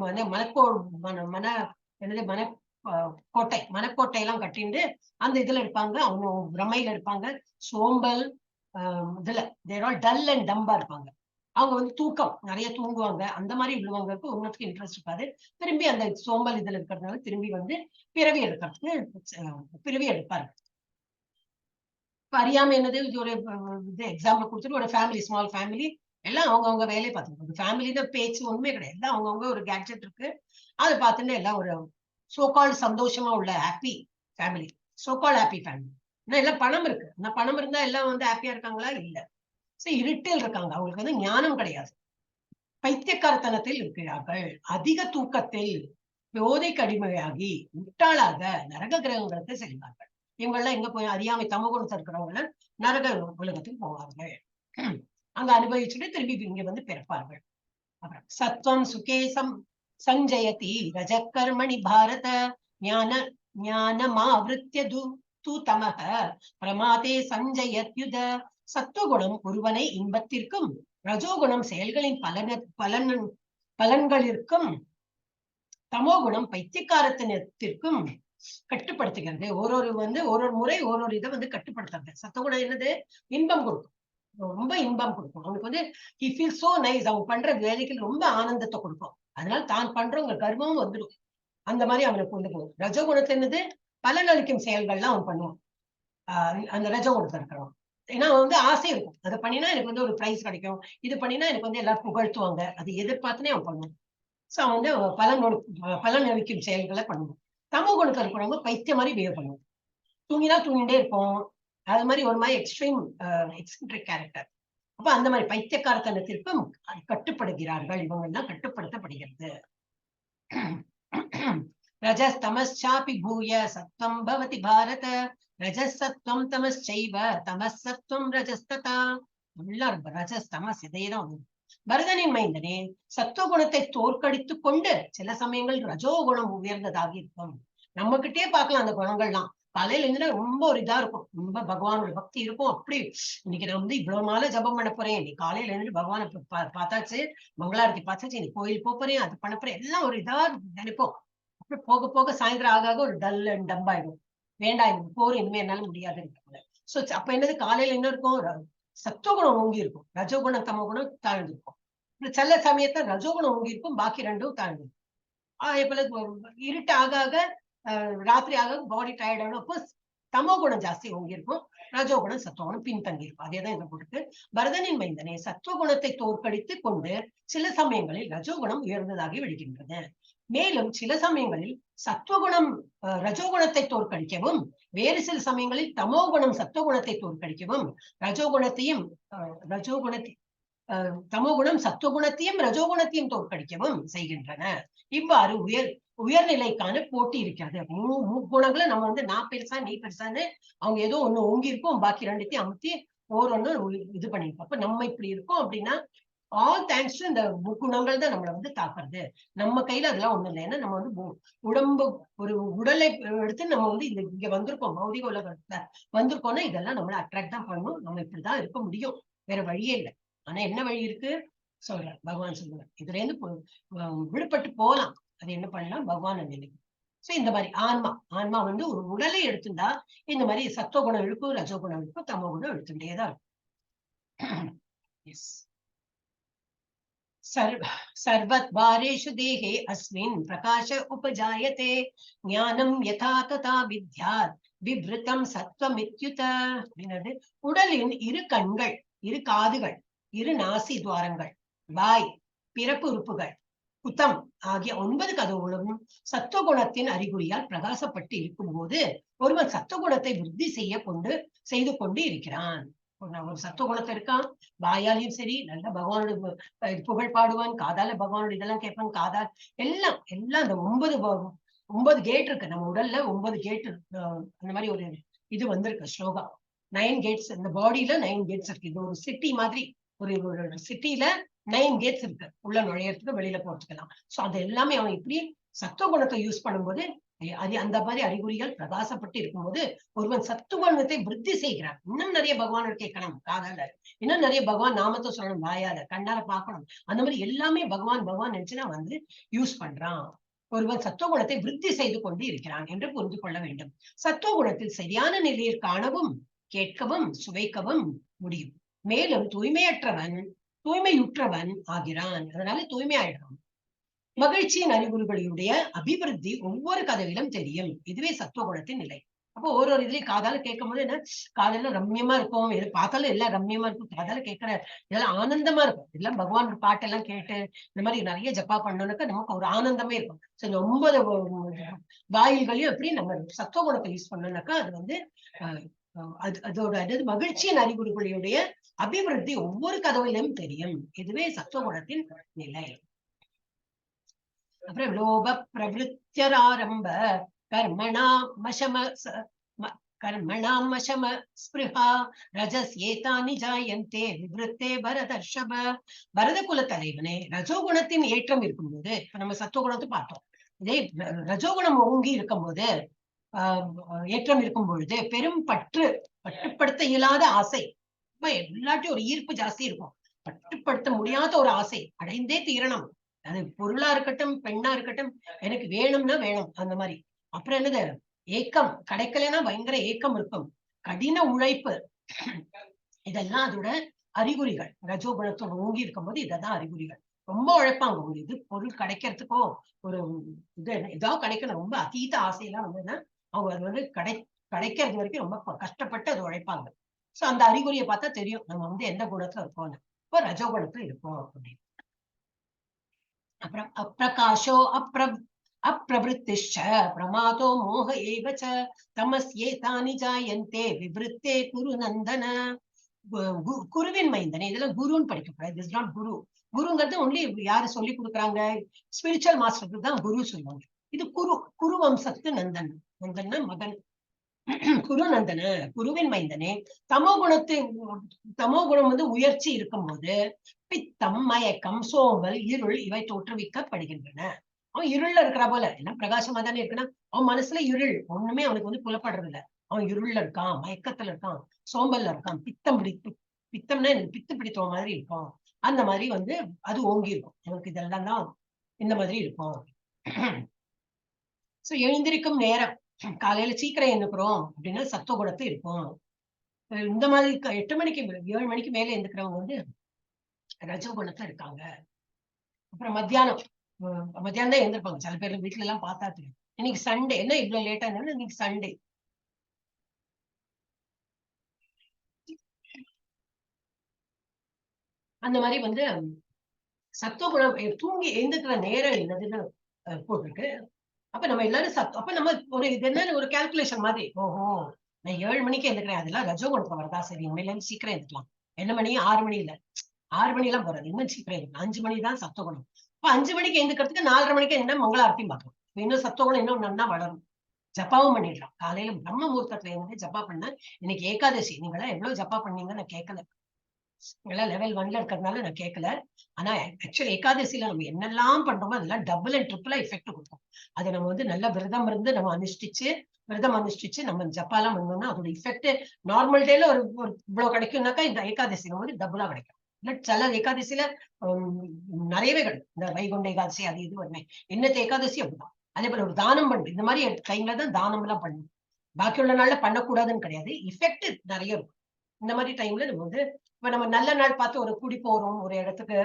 மனக்கோட்டை எல்லாம் கட்டிண்டு அந்த இதுல இருப்பாங்க. அவங்க பிரமையில இருப்பாங்க. சோம்பல் இதுல தேர் ஆல் டல் அண்ட் டம்பா இருப்பாங்க. அவங்க வந்து தூக்கம் நிறைய தூங்குவாங்க. அந்த மாதிரி உள்ளவங்களுக்கு ஒன்னுக்கு இன்ட்ரெஸ்ட் இருக்காது. திரும்பி அந்த சோம்பல் இதுல இருக்கிறதுனால திரும்பி வந்து பிறவி எடுப்பார்கள். அறியாம என்னது? இது ஒரு இது எக்ஸாம்பிள் கொடுத்துட்டு, ஒரு ஃபேமிலி, ஸ்மால் ஃபேமிலி, எல்லாம் அவங்கவுங்க வேலையை பார்த்துக்கணும். ஃபேமிலின்னு பேச்சு ஒண்ணுமே கிடையாது. எல்லாம் அவங்கவுங்க ஒரு கேட்ஜெட் இருக்கு, அதை பார்த்துட்டு எல்லாம் ஒரு சோகால் சந்தோஷமா உள்ள ஹாப்பி ஃபேமிலி, சோகால் ஹாப்பி ஃபேமிலி. எல்லாம் பணம் இருக்கு. பணம் இருந்தா எல்லாம் வந்து ஹாப்பியா இருக்காங்களா? இல்ல. இருட்டில் இருக்காங்க. அவங்களுக்கு வந்து ஞானம் கிடையாது. பைத்தியக்காரத்தனத்தில் இருக்கிறார்கள். அதிக தூக்கத்தில் போதைக்கு அடிமையாகி முட்டாளாக நரக கிரகங்களுக்கு செல்வார்கள். இவங்கெல்லாம் எங்க போய் அறியாமை தமகுணத்தை இருக்கிறவங்க நரக உலகத்துக்கு போவார்கள். அங்க அனுபவிச்சுட்டு திரும்பி இங்க வந்து பிறப்பார்கள். அப்புறம் சத்வம் சுகேசம் சஞ்சயதி ரஜகர்மணி பாரத ஞானமாவிருத்திய தூ தமக பிரமாதே சஞ்சயத்யுத. சத்துவகுணம் ஒருவனை இன்பத்திற்கும், ரஜோகுணம் செயல்களின் பலன்களிற்கும், தமோகுணம் பைத்தியக்காரத்தினத்திற்கும் கட்டுப்படுத்துகிறது. ஒரு முறை ஒரு இதை வந்து கட்டுப்படுத்துறது. சத்துவகுணம் என்னது? இன்பம் கொடுக்கும், ரொம்ப இன்பம் கொடுக்கும். அவனுக்கு வந்து he feels so nice. அவங்க பண்ற வேலைக்கு ரொம்ப ஆனந்தத்தை கொடுக்கும். அதனால தான் பண்றவங்க கர்வமும் வந்துடும். அந்த மாதிரி அவனுக்கு கொண்டு போகும். ரஜோகுணத்துல என்னது? பலனளிக்கும் செயல்கள்லாம் அவன் பண்ணுவான். அந்த ரஜோகுணத்துல இருக்கிறவன். ஏன்னா வந்து ஆசை இருக்கும், அதை பண்ணினா எனக்கு வந்து ஒரு பிரைஸ் கிடைக்கும், இது பண்ணினா எனக்கு வந்து எல்லாரும் புகழ்த்துவாங்க, அது எதிர்பார்த்துனே அவன் பண்ணுவான். சோ அவன் வந்து பலன் அளிக்கும் செயல்களை பண்ணுவான். தமோ குணத்துல இருக்கிறவங்க பைத்தியம் மாதிரி பிஹேவ் பண்ணுவான். தூங்கினா தூங்கிட்டே இருப்போம். அது மாதிரி ஒரு மாதிரி எக்ஸ்ட்ரிக் கேரக்டர். அப்ப அந்த மாதிரி பைத்தியக்காரத்தனத்திற்கும் கட்டுப்படுகிறார்கள். இவங்க எல்லாம் கட்டுப்படுத்தப்படுகிறது. ரஜஸ் தமஸ்சாபி பூய சத்வம் பவதி பாரத. ரஜசத்வம் தமஸ்சைவ தமசத்வம் ரஜஸ்ததா. ரஜஸ் தமஸ் இதையேதான். பரதனின் மைந்தனே, சத்துவகுணத்தை தோற்கடித்துக் கொண்டு சில சமயங்கள் ரஜோகுணம் உயர்ந்ததாக இருக்கும். நம்ம கிட்டே பார்க்கலாம் அந்த குணங்கள்லாம். காலையில இருந்து ரொம்ப ஒரு இதா இருக்கும், ரொம்ப பகவானோட பக்தி இருக்கும். அப்படி இன்னைக்கு நான் வந்து இவ்வளவு நாள ஜபம் பண்ண போறேன், இன்னைக்கு காலையில இருந்து பகவானை பார்த்தாச்சு, மங்களாரத்தி பார்த்தாச்சு, இன்னைக்கு கோயில் போறேன், அது பண்ண போறேன், எல்லாம் ஒரு இதா நினைப்போம். அப்படி போக போக சாயந்தரம் ஆக ஒரு டல் அண்ட் டம்பாயிடும். வேண்டாம், இது போர், இனிமே என்னால முடியாது. சோ அப்ப என்னது காலையில என்ன இருக்கும், சத்துவகுணம் ஓங்கி இருக்கும், ரஜோகுணம் தமோகுணம் தாழ்ந்து இருக்கும். சில சமயத்துல ரஜோகுணம் ஓங்கி இருக்கும், பாக்கி ரெண்டும் தாழ்ந்து இருக்கும். இப்ப இருட்டு ஆக ஆக ராத்திரி ஆக பாடி டயர்ட் ஆகணும், அப்போ தமோ குணம் ஜாஸ்தி ஓங்கி இருக்கும், ரஜோகுணம் சத்துவகுணம் பின்தங்கி இருக்கும். அதேதான் இதை கொடுத்து பரதனின் மைந்தனே சத்துவகுணத்தை தோற்கடித்து கொண்டு சில சமயங்களில் ரஜோகுணம் உயர்ந்ததாகி விடுகின்றன. மேலும் சில சமயங்களில் சத்துவகுணம் ரஜோகுணத்தை தோற்கடிக்கவும், வேறு சில சமயங்களில் தமோகுணம் சத்துவகுணத்தை தோற்கடிக்கவும், ரஜோகுணத்தையும் தமோகுணம் சத்துவகுணத்தையும் ரஜோகுணத்தையும் தோற்கடிக்கவும் செய்கின்றன. இவ்வாறு உயர்நிலைக்கான போட்டி இருக்கிறது. முக்குணங்களை நம்ம வந்து நான் பெருசா நீ பெருசான்னு அவங்க ஏதோ ஒண்ணு ஓங்கி இருக்கும், பாக்கி ரெண்டுத்தையும் அமுத்தி ஒன்னு இது பண்ணிருக்கோம். அப்ப நம்ம இப்படி இருக்கோம் அப்படின்னா ஆல் தேங்க்ஸ் டு இந்த முக்குணங்கள் தான் நம்மளை வந்து தாக்குறது. நம்ம கையில அதெல்லாம் ஒண்ணும் இல்லை. ஏன்னா நம்ம வந்து உடம்பு ஒரு உடலை எடுத்து நம்ம வந்து இங்க வந்திருக்கோம், பௌதிக உலகத்துல வந்திருக்கோம்னா இதெல்லாம் நம்மளை அட்ராக்ட் தான் பண்ணணும். நம்ம இப்படிதான் இருக்க முடியும், வேற வழியே இல்லை. ஆனா என்ன வழி இருக்கு சொல்றார் பகவான் சொல்லுவார். இதுல இருந்து விடுபட்டு போகலாம். அது என்ன பண்ணலாம், பகவான் நினைக்கும். சோ இந்த மாதிரி ஆன்மா வந்து ஒரு உடலை எடுத்துட்டா இந்த மாதிரி சத்துவகுணம் இழுக்கும், ரஜோகுணம் இழுக்கும், தமோகுணம் இழுத்துட்டேதான் இருக்கும். सर्वद्वारेषु देहे अस्मिन् प्रकाश उपजायते ज्ञानं यथा तथा विद्यात् विवृतं सत्वमित्युत. உடலின் இரு கண்கள், இரு காதுகள், இரு நாசி துவாரங்கள், வாய், பிறப்பு உறுப்புகள், குத்தம் ஆகிய 9 கதவுகளும் சத்துவகுணத்தின் அறிகுறியால் பிரகாசப்பட்டு இருக்கும் போது ஒருவன் சத்துவகுணத்தை விருத்தி செய்து கொண்டு இருக்கிறான். ஒரு சத்துவகுணத்தை இருக்கான், வாயாலையும் சரி நல்ல பகவானோட புகழ் பாடுவான், காதால பகவானோட இதெல்லாம் கேட்பான், காதால் எல்லாம் அந்த 9 கேட் இருக்கு நம்ம உடல்ல, 9 கேட். அந்த மாதிரி ஒரு இது வந்திருக்கு ஸ்லோகா. 9 கேட்ஸ் இந்த பாடியில 9 கேட்ஸ் இருக்கு. இது ஒரு சிட்டி மாதிரி, ஒரு சிட்டில 9 கேட்ஸ் இருக்கு, உள்ள நுழையறதுக்கு வெளியில போறதுக்கெல்லாம். சோ அது எல்லாமே அவன் இப்படி சத்துவகுணத்தை யூஸ் பண்ணும்போது அது அந்த மாதிரி அறிகுறிகள் பிரகாசப்பட்டு இருக்கும்போது ஒருவன் சத்துவகுணத்தை விருத்தி செய்கிறான். இன்னும் நிறைய பகவானோட கேட்கணும் காதால, இன்னும் நிறைய பகவான் நாமத்தை சொல்லணும் வாயால, கண்ணால பார்க்கணும். அந்த மாதிரி எல்லாமே பகவான் நினைச்சுனா வந்து யூஸ் பண்றான். ஒருவன் சத்துவகுணத்தை விருத்தி செய்து கொண்டு இருக்கிறான் என்று புரிந்து கொள்ள வேண்டும். சத்துவகுணத்தில் சரியான நிலையில் காணவும் கேட்கவும் சுவைக்கவும் முடியும். மேலும் தூய்மையுற்றவன் ஆகிறான். அதனால தூய்மையாயிடுறான். மகிழ்ச்சியின் அறிகுறிகளுடைய அபிவிருத்தி ஒவ்வொரு கதவிலும் தெரியும். இதுவே சத்துவகுணத்தின் நிலை. அப்போ ஒரு இதுலயும் காதால கேட்கும் போது என்ன, காதல ரம்யமா இருக்கும், எது பார்த்தாலும் எல்லாம் ரம்யமா இருக்கும், காதால கேட்கிற இதெல்லாம் ஆனந்தமா இருக்கும். இதெல்லாம் பகவான் பாட்டெல்லாம் கேட்டு இந்த மாதிரி நிறைய ஜப்பா பண்ணணும்னாக்கா நமக்கு ஒரு ஆனந்தமே இருக்கும். சரி 9 வாயில்களையும் எப்படி நம்ம சத்துவகுணத்தை யூஸ் பண்ணோம்னாக்கா அது வந்து அதாவது மகிழ்ச்சியின் அறிகுறிகளுடைய அபிவிருத்தி ஒவ்வொரு கதவிலும் தெரியும். இதுவே சத்துவகுணத்தின் நிலை. அப்புறம் லோப பிரவிருத்தியராரம்ப கர்மணாம் மசம ஸ்பிருஹா ரஜஸ்யேதானி ஜாயந்தே விவருத்தே பரதர்ஷப. பரத குல தலைவனே, ரஜோகுணத்தின் ஏற்றம் இருக்கும்போது, இப்ப நம்ம சத்துவகுணத்தை பார்த்தோம், இதே ரஜோகுணம் ஓங்கி இருக்கும்போது ஏற்றம் இருக்கும் பொழுது பெரும் கட்டுப்படுத்த இயலாத ஆசை, எல்லாத்தையும் ஒரு ஈர்ப்பு ஜாஸ்தி இருக்கும், கட்டுப்படுத்த முடியாத ஒரு ஆசை அடைந்தே தீரணும். அது பொருளா இருக்கட்டும், பெண்ணா இருக்கட்டும், எனக்கு வேணும்னா வேணும் அந்த மாதிரி. அப்புறம் என்னது, ஏக்கம், கிடைக்கலன்னா பயங்கர ஏக்கம் இருக்கும், கடின உழைப்பு, இதெல்லாம் அதோட அறிகுறிகள். ரஜோகுணத்தோட ஓங்கி இருக்கும் போது இததான் அறிகுறிகள். ரொம்ப உழைப்பாங்க, ஒரு இது பொருள் கிடைக்கிறதுக்கோ ஒரு இதாவது கிடைக்கணும், ரொம்ப அதீத ஆசையெல்லாம் வந்ததுன்னா அவங்க அது வந்து கிடைக்கிறது வரைக்கும் ரொம்ப கஷ்டப்பட்டு அது உழைப்பாங்க. சோ அந்த அறிகுறியை பார்த்தா தெரியும் நம்ம வந்து எந்த குணத்துல இருக்கோம்னு. இப்போ ரஜோகுணத்துல இருக்கோம் அப்படின்னு. அப்புறம் அப்பிரகாஷோ அப்பிரவருத்திஷ்ச பிரமாதோ மோக ஏவச்ச தமஸ்யேதானி ஜாயந்தே விவருத்தே குரு நந்தன. குருவின் மைந்தனே, இதெல்லாம் குருன்னு படிக்கக்கூடாது, இட் இஸ் நாட் குரு. குருங்கிறது ஒன்லி யாரு சொல்லி கொடுக்குறாங்க, ஸ்பிரிச்சுவல் மாஸ்டருக்கு தான் குரு சொல்லுவாங்க. இது குரு வம்சத்து நந்தன், நந்தன்னா மகன், குரு நந்தன, குருவின் மைந்தனே. தமோகுணம் வந்து உயர்ச்சி இருக்கும்போது பித்தம், மயக்கம், சோம்பல், இருள் இவை தோற்றுவிக்கப்படுகின்றன. அவன் இருள்ல இருக்கிற போல, என்ன பிரகாசமா தானே இருக்குன்னா அவன் மனசுல இருள், ஒண்ணுமே அவனுக்கு வந்து புலப்படுறது இல்ல. அவன் இருள்ல இருக்கான், மயக்கத்துல இருக்கான், சோம்பல்ல இருக்கான், பித்தம்னா எனக்கு பித்து பிடித்த மாதிரி இருக்கும். அந்த மாதிரி வந்து அது ஓங்கி இருக்கும், எனக்கு இதெல்லாம் தான் இந்த மாதிரி இருக்கும். சோ எழுந்திருக்கும் நேரம், காலையில சீக்கிரம் எழுந்துக்கிறோம் அப்படின்னா சத்துவகுணத்து இருக்கும். இந்த மாதிரி 8 மணிக்கு 7 மணிக்கு மேல எந்திருக்கிறவங்க வந்து ரஜோகுணத்துல இருக்காங்க. அப்புறம் மத்தியானம் தான் எழுந்திருப்பாங்க. சில பேர் வீட்டுல எல்லாம் பார்த்தா தெரியும். இன்னைக்கு சண்டே, என்ன இவ்வளவு லேட்டா இருந்தாலும் இன்னைக்கு சண்டே. அந்த மாதிரி வந்து சத்துவகுணம் தூங்கி எழுந்துக்கிற நேரம் என்னதுன்னு போட்டிருக்கு. அப்ப நம்ம எல்லாரும் அப்ப நம்ம ஒரு இது என்ன ஒரு கால்குலேஷன் மாதிரி, ஓஹோ நான் 7 மணிக்கு எழுந்துக்கிறேன், அதெல்லாம் ரஜோகுணத்துல வரதா, சரி இனிமேல இருந்து சீக்கிரம் எழுந்துக்கலாம். என்ன மணி 6 மணி இல்ல, 6 மணி எல்லாம் போறாது, இன்னும் சீக்கிரம் எழுந்துக்கலாம். 5 மணி தான் சத்துவகுணம். இப்ப 5 மணிக்கு எழுந்துக்கிறதுக்கு 4:30 மணிக்கு என்ன மங்களாரத்தையும் பார்க்கலாம். இன்னும் சத்துவகுணம் இன்னும் நல்லா வளரும். ஜப்பாவும் பண்ணிடலாம். காலையில பிரம்ம முகூர்த்தத்துல இருந்து ஜப்பா பண்ண. இன்னைக்கு ஏகாதசி, நீங்களா எவ்வளவு ஜப்பா பண்ணீங்கன்னு நான் கேட்கல, எல்லாம் லெவல் 1ல இருக்கிறதுனால நான் கேட்கல. ஆனா ஆக்சுவலி ஏகாதசியில நம்ம என்னெல்லாம் பண்றோமோ அதெல்லாம் டபுள் அண்ட் ட்ரிபிளா எஃபெக்ட் கொடுக்கும். அதை நம்ம வந்து நல்ல விரதம் இருந்து நம்ம அனுஷ்டிச்சு நம்ம ஜப்பாலாம் பண்ணோம்னா அதோட எஃபெக்ட் நார்மல் டேல ஒரு இவ்வளவு கிடைக்கும்னாக்கா இந்த ஏகாதசி வந்து டபுளா கிடைக்கும். சில ஏகாதசியில நிறையவே கிடைக்கும். இந்த வைகுண்ட ஏகாதசி அது இது வருமே, என்னத்த ஏகாதசி அப்படிதான். அதே போல ஒரு தானம் பண்ணு, இந்த மாதிரி டைம்ல தான் தானம் எல்லாம் பண்ணணும். பாக்கி உள்ள நாள்ல பண்ணக்கூடாதுன்னு கிடையாது, எஃபெக்ட் நிறைய இருக்கும். இந்த மாதிரி டைம்ல நம்ம வந்து இப்ப நம்ம நல்ல நாள் பார்த்து ஒரு குடி போறோம், ஒரு இடத்துக்கு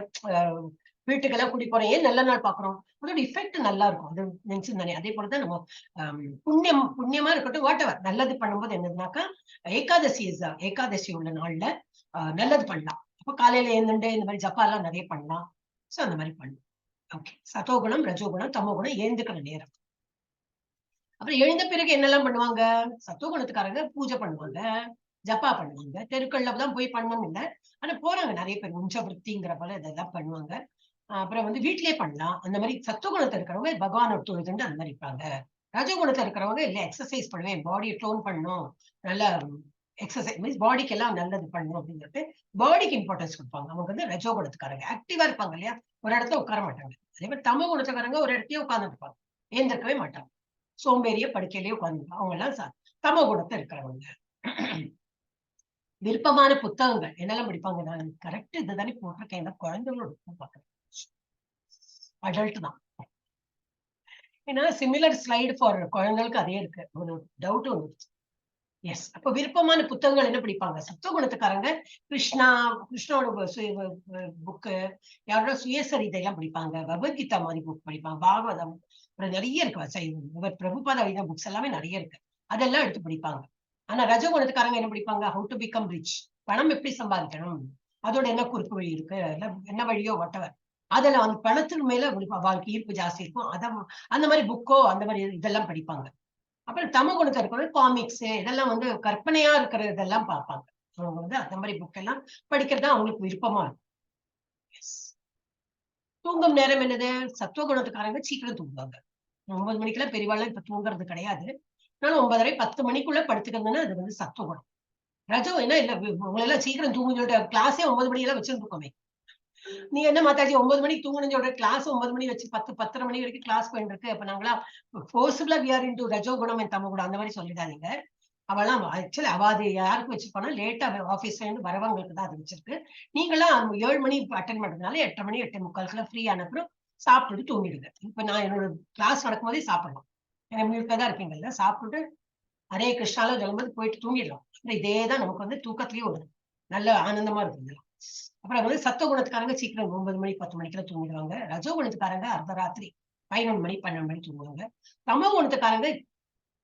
வீட்டுக்கெல்லாம் குடி போறோம், ஏன் நல்ல நாள் பாக்குறோம், அதோட இஃபெக்ட் நல்லா இருக்கும். அது நினைச்சு தானே. அதே போலதான் நம்ம புண்ணியமா இருக்கட்டும், வாட் எவர் நல்லது பண்ணும்போது என்னதுனாக்கா ஏகாதசி உள்ள நாள்ல நல்லது பண்ணலாம். அப்ப காலையில எழுந்துட்டு இந்த மாதிரி ஜப்பா எல்லாம் நிறைய பண்ணலாம். சோ அந்த மாதிரி பண்ணலாம். ஓகே, சத்தோகுணம், ரஜோகுணம், தமோகுணம் எழுந்துக்கிற நேரம். அப்புறம் எழுந்த பிறகு என்னெல்லாம் பண்ணுவாங்க? சத்தோகுணத்துக்காரங்க பூஜை பண்ணுவாங்க, ஜப்பா பண்ணுவாங்க. தெருக்கள்ல தான் போய் பண்ணணும் இல்லை, ஆனா போறாங்க நிறைய பேர், உஞ்சவருத்திங்கிற போல இதெல்லாம் பண்ணுவாங்க. அப்புறம் வந்து வீட்லயே பண்ணலாம். அந்த மாதிரி சத்துவகுணத்துல இருக்கிறவங்க பகவானோட தொழுதுண்டு அந்த மாதிரி இருப்பாங்க. ரஜகுணத்துல இருக்கிறவங்க இல்ல எக்ஸசைஸ் பண்ணுவேன், பாடியை டோன் பண்ணணும், நல்ல எக்ஸசைஸ் மீன்ஸ் பாடிக்கு எல்லாம் நல்லது பண்ணணும் அப்படின்னு சொல்லிட்டு பாடிக்கு இம்பார்ட்டன்ஸ் கொடுப்பாங்க. அவங்க வந்து ரஜோகுணத்துக்காரங்க ஆக்டிவா இருப்பாங்க இல்லையா, ஒரு இடத்துல உட்கார மாட்டாங்க. அதே மாதிரி தமோ குணத்துக்காரங்க ஒரு இடத்தையே உட்கார்ந்து இருப்பாங்க, ஏந்திருக்கவே மாட்டாங்க, சோம்பேறிய படுக்கையிலேயே உட்கார்ந்துருப்பாங்க. அவங்க எல்லாம் தமோ குணத்தை இருக்கிறவங்க. விருப்பமான புத்தகங்கள் என்னெல்லாம் படிப்பாங்க? நான் கரெக்ட் இதுதானே போட்டிருக்கேன், குழந்தைகளோட பாக்குறேன், அடல்ட் தான். ஏன்னா சிமிலர் ஸ்லைடு ஃபார் குழந்தைகளுக்கு அதே இருக்கு, ஒரு டவுட் ஒன்று. எஸ், அப்ப விருப்பமான புத்தகங்கள் என்ன படிப்பாங்க? சத்துவகுணத்துக்காரங்க கிருஷ்ணோட புக்கு, யாரோட சுயசரிதை எல்லாம் படிப்பாங்க, பகவத்கீதா மாதிரி புக் படிப்பாங்க, பாகவதம், அப்புறம் நிறைய இருக்கு, பிரபுபாத வைத புக்ஸ் எல்லாமே நிறைய இருக்கு, அதெல்லாம் எடுத்து படிப்பாங்க. ஆனா ரஜகுணத்துக்காரங்க என்ன படிப்பாங்க? ஹவு டு பிகம் ரிச், பணம் எப்படி சம்பாதிக்கணும், அதோட என்ன குறுக்கு வழி இருக்கு, என்ன வழியோ வட்டவர், அதுல அந்த பணத்துக்கு மேல வாழ்க்கை ஈர்ப்பு ஜாஸ்தி இருக்கும், அந்த மாதிரி புக்கோ அந்த மாதிரி இதெல்லாம் படிப்பாங்க. அப்புறம் தமோ குணத்துல இருக்கிற காமிக்ஸ் இதெல்லாம் வந்து கற்பனையா இருக்கிற இதெல்லாம் பார்ப்பாங்க. அவங்க வந்து அந்த மாதிரி புக் எல்லாம் படிக்கிறது அவங்களுக்கு விருப்பமா இருக்கும். தூங்கும் நேரம் என்னது? சத்துவகுணத்துக்காரங்க சீக்கிரம் தூங்குவாங்க. 9 மணிக்கெல்லாம் பெரியவாள் இப்ப தூங்குறது கிடையாது, ஆனாலும் 9:30 10 மணிக்குள்ள படுத்துக்கிறதுன்னா அது வந்து சத்துவகுணம். ரஜோ என்ன இல்ல, உங்களை எல்லாம் சீக்கிரம் தூங்குன்னு சொல்லிட்டு கிளாஸே 9 மணி எல்லாம் வச்சிருக்கோமே. நீ என்ன மாதாஜி 9 மணிக்கு தூங்கணும்னு சொல்ற, கிளாஸ் 9 மணி வச்சு 10-10:30 மணி வரைக்கும் கிளாஸ் போயிட்டு இருக்கு. அப்ப நாங்களா ஃபோர்ஸ்ஃபுல்லா வி ஆர் இன்டு ரஜோகுணம் அண்ட் தமோகுணம் அந்த மாதிரி சொல்லிடாதீங்க. அவெல்லாம் ஆக்சுவலி அது யாருக்கு வச்சிருப்பானா லேட்டா ஆபீஸ்ல இருந்து வரவங்களுக்கு தான் அது வச்சிருக்கு. நீங்களாம் 7 மணி அட்டன் பண்றதுனால 8:30 மணி 8:45 ஃப்ரீ ஆனப்புறம் சாப்பிட்டுட்டு தூங்கிடுங்க. இப்ப நான் என்னோட கிளாஸ் நடக்கும் போதே சாப்பிடலாம், ஏன்னா முழுக்க தான் இருப்பீங்கல்ல, சாப்பிட்டுட்டு ஹரே கிருஷ்ணால சொல்லும்போது போயிட்டு தூங்கிடலாம். இதேதான் நமக்கு வந்து தூக்கத்திலேயே ஒரு நல்ல ஆனந்தமா இருக்குங்க. அப்புறம் வந்து சத்துவகுணத்துக்காரங்க சீக்கிரம் 9 மணி 10 மணிக்கெல்லாம் தூங்கிடுவாங்க. ரஜோகுணத்துக்காரங்க அர்த்தராத்திரி 11 மணி 12 மணி தூங்குவாங்க. தமோ குணத்துக்காரங்க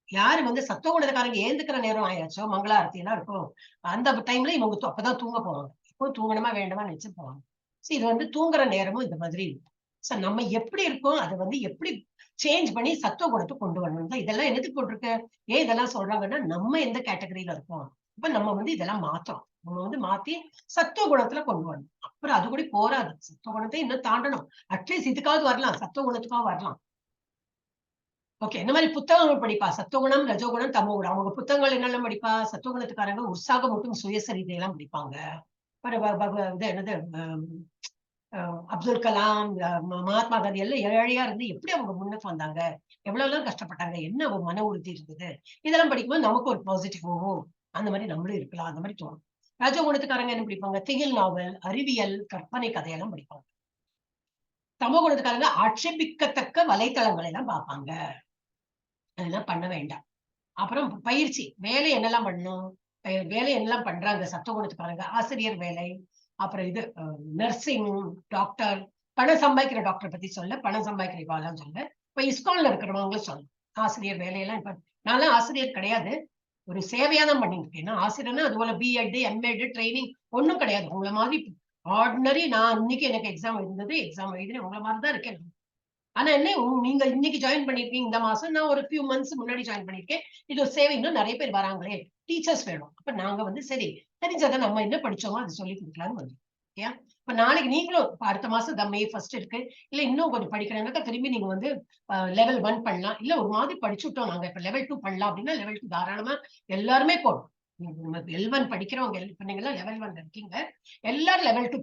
யாரு வந்து சத்துவகுணத்துக்காரங்க ஏந்துக்கிற நேரம் ஆயாச்சோ, மங்களாரத்தி எல்லாம் இருக்கும், அந்த டைம்ல இவங்க அப்பதான் தூங்க போவாங்க. இப்போ தூங்கணுமா வேண்டாமா நினைச்சு போவாங்க. இது வந்து தூங்குற நேரமும் இந்த மாதிரி இருக்கும். சோ நம்ம எப்படி இருக்கோம் அதை வந்து எப்படி சேஞ்ச் பண்ணி சத்துவகுணத்தை கொண்டு வரணும் தான் இதெல்லாம் என்னத்துக்கு போட்டிருக்கு. ஏன் இதெல்லாம் சொல்றாங்கன்னா நம்ம எந்த கேட்டகரியில இருக்கோம், இப்ப நம்ம வந்து இதெல்லாம் மாத்தோம், நம்ம வந்து மாத்தி சத்துவகுணத்துல கொண்டு வரணும். அப்புறம் அது கூட போராது, சத்துவகுணத்தை இன்னும் தாண்டணும், அட்லீஸ்ட் இதுக்காவது வரலாம், சத்துவகுணத்துக்காக வரலாம். ஓகே, இந்த மாதிரி புத்தகங்கள் படிப்பா, சத்துவகுணம் ரஜோகுணம் தமோகுணம். அவங்க புத்தகங்கள் என்னெல்லாம் படிப்பா? சத்துவகுணத்துக்காரங்க உற்சாகம் மற்றும் சுயசரிதை எல்லாம் படிப்பாங்க. என்னது அப்துல் கலாம், மகாத்மா காந்தி எல்லாம் ஏழையா இருந்து எப்படி அவங்க முன்னுக்கு வந்தாங்க, எவ்வளவு எல்லாம் கஷ்டப்பட்டாங்க, என்ன ஒரு மன உறுதி இருந்தது, இதெல்லாம் படிக்கும்போது நமக்கு ஒரு பாசிட்டிவ் அந்த மாதிரி நம்மளும் இருக்கலாம், அந்த மாதிரி தோணும். ரஜகுணத்துக்காரங்க என்ன படிப்பாங்க? திகில் நாவல், அறிவியல், கற்பனை கதையெல்லாம் படிப்பாங்க. தமோ குணத்துக்காரங்க ஆட்சேபிக்கத்தக்க வலைத்தளங்களை எல்லாம் பார்ப்பாங்க, அதெல்லாம் பண்ண வேண்டாம். அப்புறம் பயிற்சி வேலை என்னெல்லாம் பண்ணணும்? வேலையெல்லாம் பண்றாங்க சத்துவகுணத்துக்காரங்க. ஆசிரியர் வேலை, அப்புறம் இது நர்சிங், டாக்டர், பணம் சம்பாதிக்கிற டாக்டர் பத்தி சொல்ல, பணம் சம்பாதிக்கிற இவாலாம் சொல்ல, இப்ப இஸ்கான்ல இருக்கிறவங்களும் சொல்ல ஆசிரியர் வேலையெல்லாம். இப்ப நான்லாம் ஆசிரியர் கிடையாது, ஒரு சேவையா தான் பண்ணிட்டு இருக்கேன். ஏன்னா ஆசிரியர்னா அது போல பிஎட் எம்எட் ட்ரைனிங் ஒண்ணும் கிடையாது. உங்களை மாதிரி ஆர்டினரி. நான் இன்னைக்கு எனக்கு எக்ஸாம் இருந்தது, எக்ஸாம் எழுதினேன், உங்களை மாதிரி தான் இருக்கேன். ஆனா என்ன, நீங்க இன்னைக்கு ஜாயின் பண்ணிருக்கீங்க இந்த மாசம், நான் ஒரு ஃபியூ மந்த்ஸ் முன்னாடி ஜாயின் பண்ணிருக்கேன். இது ஒரு சேவை. இன்னும் நிறைய பேர் வராங்களே, டீச்சர்ஸ் வேணும். அப்ப நாங்க வந்து சரி தெரிஞ்சதை நம்ம என்ன படிச்சோமோ அதை சொல்லி கொடுக்கலாம்னு வந்து. ஓகே, இப்ப நாளைக்கு நீங்களும் அடுத்த மாசம் May 1 இருக்கு, இல்ல இன்னும் கொஞ்சம் படிக்கிறேன்னாக்கா திரும்பி நீங்க வந்து level 1 பண்ணலாம். இல்ல ஒரு மாதிரி படிச்சுட்டோம் நாங்க இப்ப level 2 பண்ணலாம் அப்படின்னா level 2 தாராளமா எல்லாருமே போடும். L1 படிக்கிறவங்க இப்ப நீங்க எல்லாம் level 1 இருக்கீங்க, எல்லாரும் level 2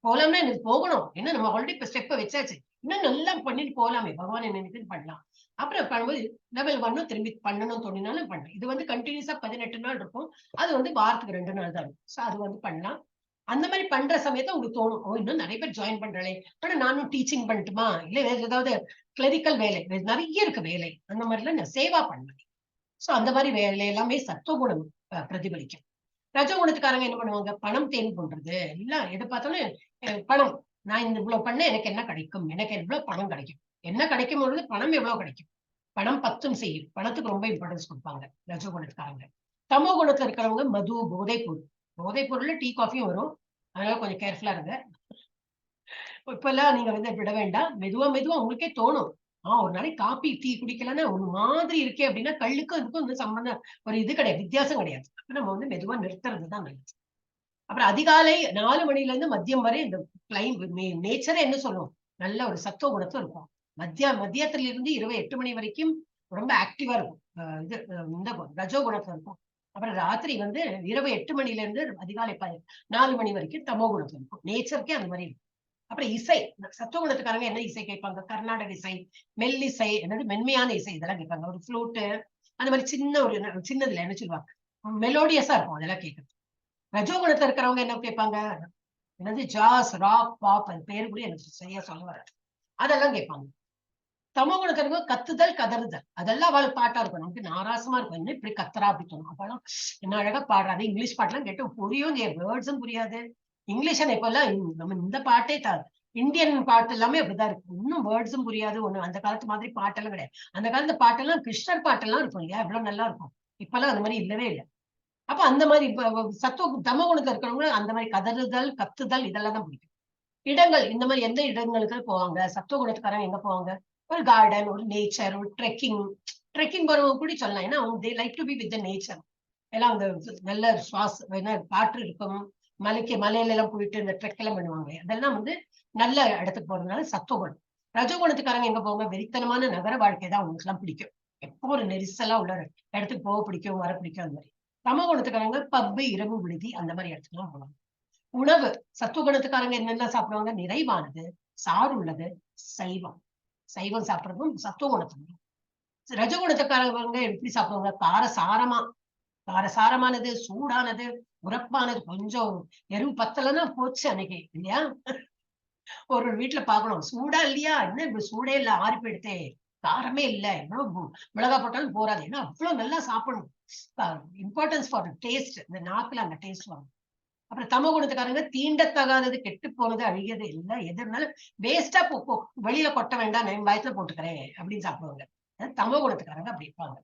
போலாம்னா எனக்கு போகணும். ஏன்னா நம்ம ஆல்ரெடி இப்ப ஸ்டெப்பை வச்சாச்சு, இன்னும் நல்லா பண்ணிட்டு போலாமே, பகவான் என்ன பண்ணலாம். அப்புறம் பண்ணும்போது level 1 திரும்பி பண்ணணும் தோணினாலும் பண்ணலாம். இது வந்து கண்டினியூஸா 18 நாள் இருக்கும். அது வந்து வாரத்துக்கு 2 நாள் தான் இருக்கும். சோ அது வந்து பண்ணலாம். அந்த மாதிரி பண்ற சமயத்தை உங்களுக்கு தோணும், ஓ இன்னும் நிறைய பேர் ஜாயின் பண்றாளே, ஆனா நானும் டீச்சிங் பண்ணட்டுமா, இல்ல வேற ஏதாவது கிளரிக்கல் வேலை, நிறைய இருக்கு வேலை, அந்த மாதிரிலாம் நான் சேவா பண்ணேன். சோ அந்த மாதிரி வேலை எல்லாமே சத்துவகுணம் பிரதிபலிக்கும். ரஜகுணத்துக்காரங்க என்ன பண்ணுவாங்க, பணம் தேன் பண்றது எல்லாம். எது பார்த்தாலும் பணம், நான் இந்த இவ்வளவு பண்ண எனக்கு என்ன கிடைக்கும், எனக்கு எவ்வளவு பணம் கிடைக்கும், என்ன கிடைக்கும் பொழுது பணம் எவ்வளவு கிடைக்கும், பணம் பத்தும் செய்யும். பணத்துக்கு ரொம்ப இம்பார்ட்டன்ஸ் கொடுப்பாங்க ரஜகுணத்துக்காரங்க. தமோ குணத்துல இருக்கிறவங்க மது, போதைப் பொருள்ல டீ காஃபியும் வரும், அதனால கொஞ்சம் கேர்ஃபுல்லா இருங்க. இப்ப எல்லாம் நீங்க வந்து விட வேண்டாம், மெதுவா உங்களுக்கே தோணும், ஒரு நாளைக்கு காபி டீ குடிக்கலன்னா ஒரு மாதிரி இருக்கே அப்படின்னா கல்லுக்கும் இதுக்கும் வந்து சம்பந்தம் ஒரு இது கிடையாது, வித்தியாசம் கிடையாது. நம்ம வந்து மெதுவா நிறுத்துறதுதான் நல்லது. அப்புறம் அதிகாலை 4 மணில இருந்து மதியம் வரை இந்த நேச்சரே என்ன சொல்லும், நல்ல ஒரு சத்துவ குணத்துல இருக்கும். மதியத்துல இருந்து இரவு 8 மணி வரைக்கும் ரொம்ப ஆக்டிவா இருக்கும், இது இந்த ரஜோ குணத்துல இருக்கும். அப்புறம் ராத்திரி வந்து இரவு 8 மணில இருந்து அதிகாலை 4 மணி வரைக்கும் தமோ குணத்துல இருக்கும். நேச்சருக்கே அந்த மாதிரி இருக்கும். அப்புறம் இசை, சத்துவ குணத்துக்காரங்க என்ன இசை கேட்பாங்க, கர்நாடக இசை, மெல்லிசை, என்னது மென்மையான இசை, இதெல்லாம் கேட்பாங்க. ஒரு ஃப்ளூட்டு அந்த மாதிரி சின்னதுல என்ன சொல்லுவாங்க, மெலோடியஸா இருக்கும், அதெல்லாம் கேட்கறது. ரஜோகுணத்துல இருக்கிறவங்க என்ன கேட்பாங்க, என்னது ஜாஸ், ராக், பாப், அது பேரு கூட எனக்கு சரியா சொல்ல வர, அதெல்லாம் கேட்பாங்க. தமோ குணத்துல கத்துதல், கதறுதல், அதெல்லாம் அவள் பாட்டா இருக்கும், நமக்கு நாராசமா இருக்கும், என்ன இப்படி கத்துறா அப்படி தோணும். அப்பெல்லாம் என்ன அழகா பாடுறாது, இங்கிலீஷ் பாட்டுலாம் கேட்டு புரியும், வேர்ட்ஸும் புரியாது. இங்கிலீஷ் இப்ப எல்லாம் நம்ம இந்த பாட்டே இந்தியன் பாட்டு எல்லாமே அப்படிதான் இருக்கு, இன்னும் வேர்ட்ஸும் புரியாது ஒண்ணு. அந்த காலத்து மாதிரி பாட்டெல்லாம் கிடையாது. அந்த காலத்து பாட்டெல்லாம் கிருஷ்ணர் பாட்டெல்லாம் இருக்கும் இல்லையா, எவ்வளவு நல்லா இருக்கும். இப்பெல்லாம் அந்த மாதிரி இல்லவே இல்லை. அப்ப அந்த மாதிரி தமோ குணத்துல இருக்கிறவங்க அந்த மாதிரி கதறுதல், கத்துதல், இதெல்லாம் தான் பிடிக்கும். இடங்கள், இந்த மாதிரி எந்த இடங்களுக்கு போவாங்க, சத்துவ குணத்துக்காரங்க எங்க போவாங்க, ஒரு கார்டன், ஒரு நேச்சர், ஒரு ட்ரெக்கிங் போறவங்க கூட சொல்லலாம். ஏன்னா அவங்க they like to be with the nature. எல்லாம் அந்த நல்ல காற்று இருக்கும், மலையில எல்லாம் போயிட்டு இந்த ட்ரெக் எல்லாம் பண்ணுவாங்க, அதெல்லாம் வந்து நல்ல இடத்துக்கு போறதுனால சத்துவகுணம். ரஜகுணத்துக்காரங்க எங்க போவாங்க, வெறித்தனமான நகர வாழ்க்கை தான் அவங்களுக்கு எல்லாம் பிடிக்கும். எப்போ ஒரு நெரிசலா உள்ள இடத்துக்கு போக பிடிக்கும், வர பிடிக்கும். அந்த மாதிரி தமோ குணத்துக்காரங்க பப்பு, இரவு விடுதி, அந்த மாதிரி இடத்துக்கு எல்லாம் போவாங்க. உணவு, சத்துவகுணத்துக்காரங்க என்னெல்லாம் சாப்பிடுவாங்க, நிறைவானது, சாறு உள்ளது, சைவம் சாப்பிடுறதும் சத்துவகுணத்துக்கு. ரஜகுணத்துக்காரங்க எப்படி சாப்பிடுவாங்க, காரசாரமானது, சூடானது, உரப்பானது. கொஞ்சம் எருவு பத்தலன்னா போச்சு அன்னைக்கு இல்லையா. ஒரு வீட்டுல பாக்கணும், சூடா இல்லையா, என்ன இப்ப சூடே இல்ல, ஆறி போயிடுத்தே, காரமே இல்ல, எவ்வளவு மிளகா போட்டாலும் போறாது, ஏன்னா அவ்வளவு நல்லா சாப்பிடணும். இம்பார்ட்டன்ஸ் ஃபார் டேஸ்ட், இந்த நாக்குல அந்த டேஸ்ட் வரும். அப்புறம் தமோ குணத்துக்காரங்க தீண்டத்தகாதது, கெட்டு போனது, அழியது இல்லை, எது இருந்தாலும் வேஸ்டா வெளியில கொட்ட வேண்டாம், நான் வயத்துல போட்டுக்கிறேன் அப்படின்னு சாப்பிடுவாங்க. தமோ குணத்துக்காரங்க அப்படி இருப்பாங்க.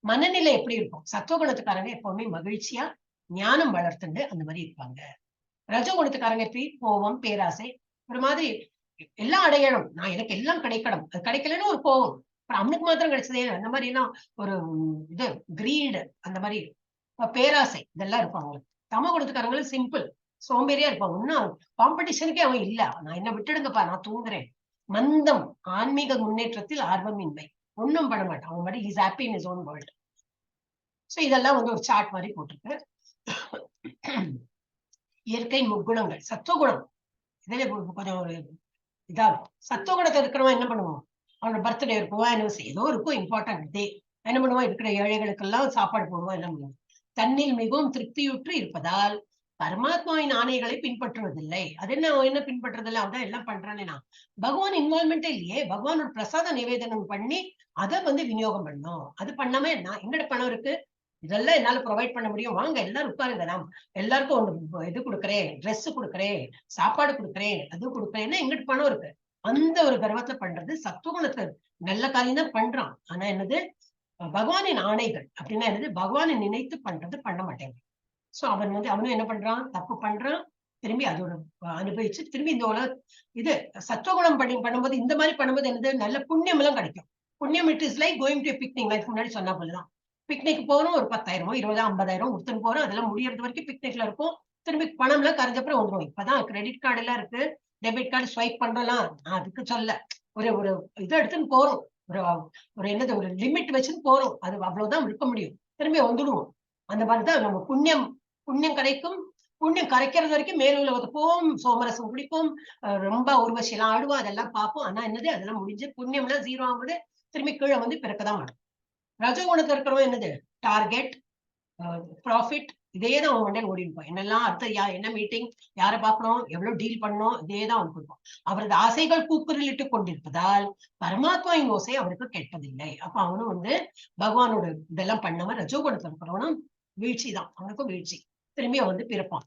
மனநிலை எப்படி இருக்கும், சத்துவகுணத்துக்காரங்க எப்பவுமே மகிழ்ச்சியா ஞானம் வளர்த்துண்டு அந்த மாதிரி இருப்பாங்க. ரஜகுணத்துக்காரங்க எப்படி கோபம், பேராசை, ஒரு மாதிரி எல்லாம் அடையணும், நான் எனக்கு எல்லாம் கிடைக்கணும், அது கிடைக்கலன்னு ஒரு கோபம், அப்புறம் அவனுக்கு மாத்திரம் கிடைச்சதே அந்த மாதிரி எல்லாம் ஒரு இது கிரீடு, அந்த மாதிரி பேராசை, இதெல்லாம் இருக்கும் அவங்களுக்கு. தமோ குணத்துக்காரங்களும் சிம்பிள், சோம்பேறியா இருப்பாங்க, ஒன்னும் காம்படிஷனுக்கே அவன் இல்ல, நான் என்ன விட்டுடுங்கப்பா நான் தூங்குறேன். மந்தம், ஆன்மீக முன்னேற்றத்தில் ஆர்வமின்மை, ஒன்னும் பண்ண மாட்டான், அவன் மாதிரி is happy in his own world. So இதெல்லாம் வந்து ஒரு சார்ட் மாதிரி போட்டிருக்கு. இயற்கை முக்குணங்கள், சத்துவகுணம் இதுல கொஞ்சம் ஒரு இதா இருக்கும். சத்துவகுணத்தை இருக்கிறவன் என்ன பண்ணுவான், அவனோட பர்த்டே இருக்கும், ஆனிவர்சரி ஏதோ இருக்கும், இம்பார்ட்டன்ட் டே, என்ன பண்ணுவான், இருக்கிற ஏழைகளுக்கெல்லாம் சாப்பாடு போடுவான், என்ன பண்ணுவான். தன்னில் மிகவும் திருப்தியுற்று இருப்பதால் பரமாத்மாவின் ஆணைகளை பின்பற்றுவதில்லை. அது என்ன பின்பற்றுறதில்லை, அவன் எல்லாம் பண்றானேனா, பகவான் இன்வால்மெண்டே இல்லையே, பகவானோட பிரசாத நிவேதனம் பண்ணி அதை வந்து விநியோகம் பண்ணும். அது பண்ணாம என்ன, எங்கட பணம் இருக்கு, இதெல்லாம் என்னால ப்ரொவைட் பண்ண முடியும், வாங்க எல்லாரும் உட்காருங்க, நான் எல்லாருக்கும் ஒண்ணு இது கொடுக்குறேன், ட்ரெஸ் கொடுக்குறேன், சாப்பாடு கொடுக்குறேன், அது கொடுக்குறேன்னா எங்கிட்ட பணம் இருக்கு. அந்த ஒரு கர்வத்துல பண்றது சத்துவகுணத்துல நல்ல காரியம் தான் பண்றான். ஆனா என்னது, பகவானின் ஆணைகள் அப்படின்னா என்னது, பகவானை நினைத்து பண்றது பண்ண மாட்டேங்குது. சோ அவன் வந்து அவனும் என்ன பண்றான், தப்பு பண்றான், திரும்பி அதோட அனுபவிச்சு திரும்பி இந்த உலக இது சத்துவகுணம் பண்ணும்போது இந்த மாதிரி பண்ணும்போது என்னது, நல்ல புண்ணியம் எல்லாம் கிடைக்கும். புண்ணியம் it is like going to picnic. Like முன்னாடி சொன்னா போலதான், பிக்னிக் போறோம், ஒரு 10,000 20,000 50,000 ஒருத்தன் போறோம், அதெல்லாம் முடியறது வரைக்கும் பிக்னிக்ல இருக்கும். திரும்பி பணம் எல்லாம் கரைஞ்சப்பறம் வந்துடும். இப்பதான் கிரெடிட் கார்டு எல்லாம் இருக்கு, டெபிட் கார்டு ஸ்வைப் பண்றலாம், அதுக்கு சொல்ல ஒரு ஒரு இதை எடுத்துன்னு போறோம், ஒரு ஒரு என்னது ஒரு லிமிட் வச்சுன்னு போறோம், அது அவ்வளவுதான் இருக்க முடியும், திரும்பி வந்துடுவோம். அந்த மாதிரிதான் நம்ம புண்ணியம் புண்ணியம் கரைக்கும். புண்ணியம் கரைக்கிறது வரைக்கும் மேல் உலகத்து போவோம், சோமரசம் குடிப்போம், ரொம்ப உருவசி எல்லாம் ஆடுவோம், அதெல்லாம் பார்ப்போம். ஆனா என்னது, அதெல்லாம் முடிஞ்சு புண்ணியம் எல்லாம் 0 ஆகும்போது திரும்பி கீழே வந்து பிறக்கதான் மாட்டோம். ரஜோகுணத்துல இருக்கிறவங்க என்னது, டார்கெட், ப்ராஃபிட், இதேதான் அவன் மண்டையில் ஓடி இருப்பான். என்னெல்லாம் அடுத்த என்ன மீட்டிங், யாரை பார்க்கணும், எவ்வளவு டீல் பண்ணணும், இதேதான் அவனுக்கு இருக்கும். அவரது ஆசைகள் கூக்குரலிட்டு கொண்டிருப்பதால் பரமாத்மாவின் ஓசை அவருக்கு கேட்பதில்லை. அப்ப அவனும் வந்து பகவானோட இதெல்லாம் பண்ணவன். ரஜோகுணத்துல இருக்கிறவனும் வீழ்ச்சி தான், அவனுக்கும் வீழ்ச்சி, திரும்பி அவன் வந்து பிறப்பான்.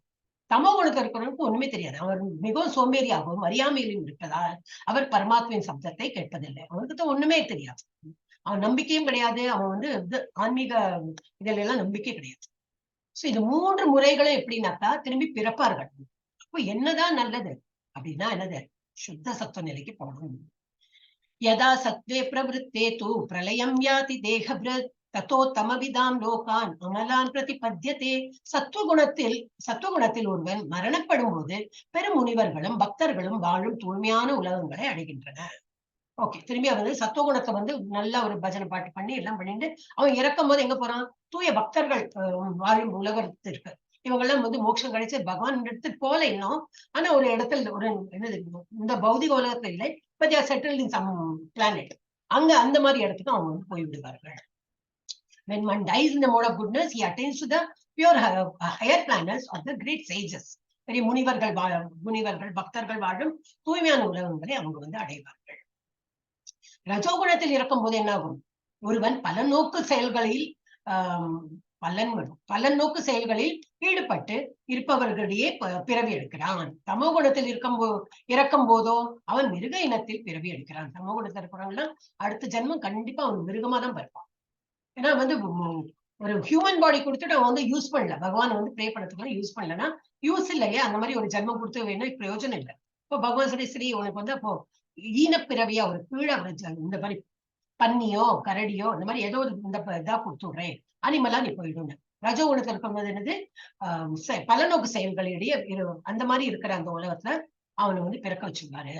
தமோ குணத்துல இருக்கிறவனுக்கு ஒண்ணுமே தெரியாது, அவர் மிகவும் சோம்பேறியாகவும் அறியாமையிலும் இருப்பதால் அவர் பரமாத்மாவின் சப்தத்தை கேட்பதில்லை. அவனுக்கு தான் ஒண்ணுமே தெரியாது, அவன் நம்பிக்கையும் கிடையாது, அவன் வந்து ஆன்மீக இதுல எல்லாம் நம்பிக்கை கிடையாது. சோ இது 3 முறைகளும் எப்படின்னாக்கா திரும்பி பிறப்பார்கள். அப்போ என்னதான் நல்லது அப்படின்னா என்னது, சுத்த சத்துவ நிலைக்கு போகணும். யதா சத்வே பிரவருத்தே தூ பிரளயம் யாதி தேகப்ரத் தத்தோ தமவிதாம் லோகான் அமலான் பிரதிபத்யதே. சத்துவகுணத்தில் ஒருவன் மரணப்படும் போது பெரும் முனிவர்களும் பக்தர்களும் வாழும் தூய்மையான உலகங்களை அடைகின்றனர். ஓகே, திரும்பி அவன் வந்து சத்துவகுணத்தை வந்து நல்ல ஒரு பஜனை பாட்டு பண்ணி எல்லாம் பண்ணிட்டு அவன் இறக்கும் போது எங்க போறான், தூய பக்தர்கள் வாழும் உலகத்திற்கு. இவங்க எல்லாம் வந்து மோட்சம் கிடைச்சு பகவான் எடுத்துட்டு போல இன்னும், ஆனா ஒரு இடத்துல ஒரு என்னது இந்த பௌதிக உலகத்துல இல்லை, but they are settled in some planet, அங்க அந்த மாதிரி இடத்துக்கு அவங்க வந்து போய்விடுவார்கள். When one dies in the mode of goodness, he attains to the pure higher planets or the great sages. பெரிய முனிவர்கள் பக்தர்கள் வாழும் தூய்மையான உலகங்களை அவங்க வந்து அடைவார்கள். ரஜோகுணத்தில் இருக்கும் போது என்ன ஆகும், ஒருவன் பலநோக்கு செயல்களில் பலநோக்கு செயல்களில் ஈடுபட்டு இருப்பவர்களிடையே பிறவி எடுக்கிறான். தமோ குணத்தில் இறக்கும் போதோ அவன் மிருக இனத்தில் பிறவி எடுக்கிறான். தமோ குணத்தில் இருக்கிறவங்க அடுத்த ஜென்மம் கண்டிப்பா அவன் மிருகமா தான் பிறப்பான். ஏன்னா வந்து ஒரு ஹியூமன் பாடி கொடுத்துட்டு அவன் வந்து யூஸ் பண்ணல, பகவான் வந்து ப்ரே பண்ணதுக்குலாம் யூஸ் பண்ணலன்னா யூஸ் இல்லையே, அந்த மாதிரி ஒரு ஜென்மம் கொடுத்து வேணும் பிரயோஜனம் இல்லை. இப்போ பகவான் சரி உனக்கு வந்து அப்போ ஈனப்பிறவியா ஒரு கீழே இந்த மாதிரி பன்னியோ கரடியோ இந்த மாதிரி ஏதோ ஒரு இந்த இதா கொடுத்துடுறேன், அனிமலா நீ போயிடுங்க. ரஜோகுணத்துல இருக்கும்போது என்னது, பலநோக்கு செயல்களிடையே அந்த மாதிரி இருக்கிற அந்த உலகத்துல அவனை வந்து பிறக்க வச்சுருவாரு.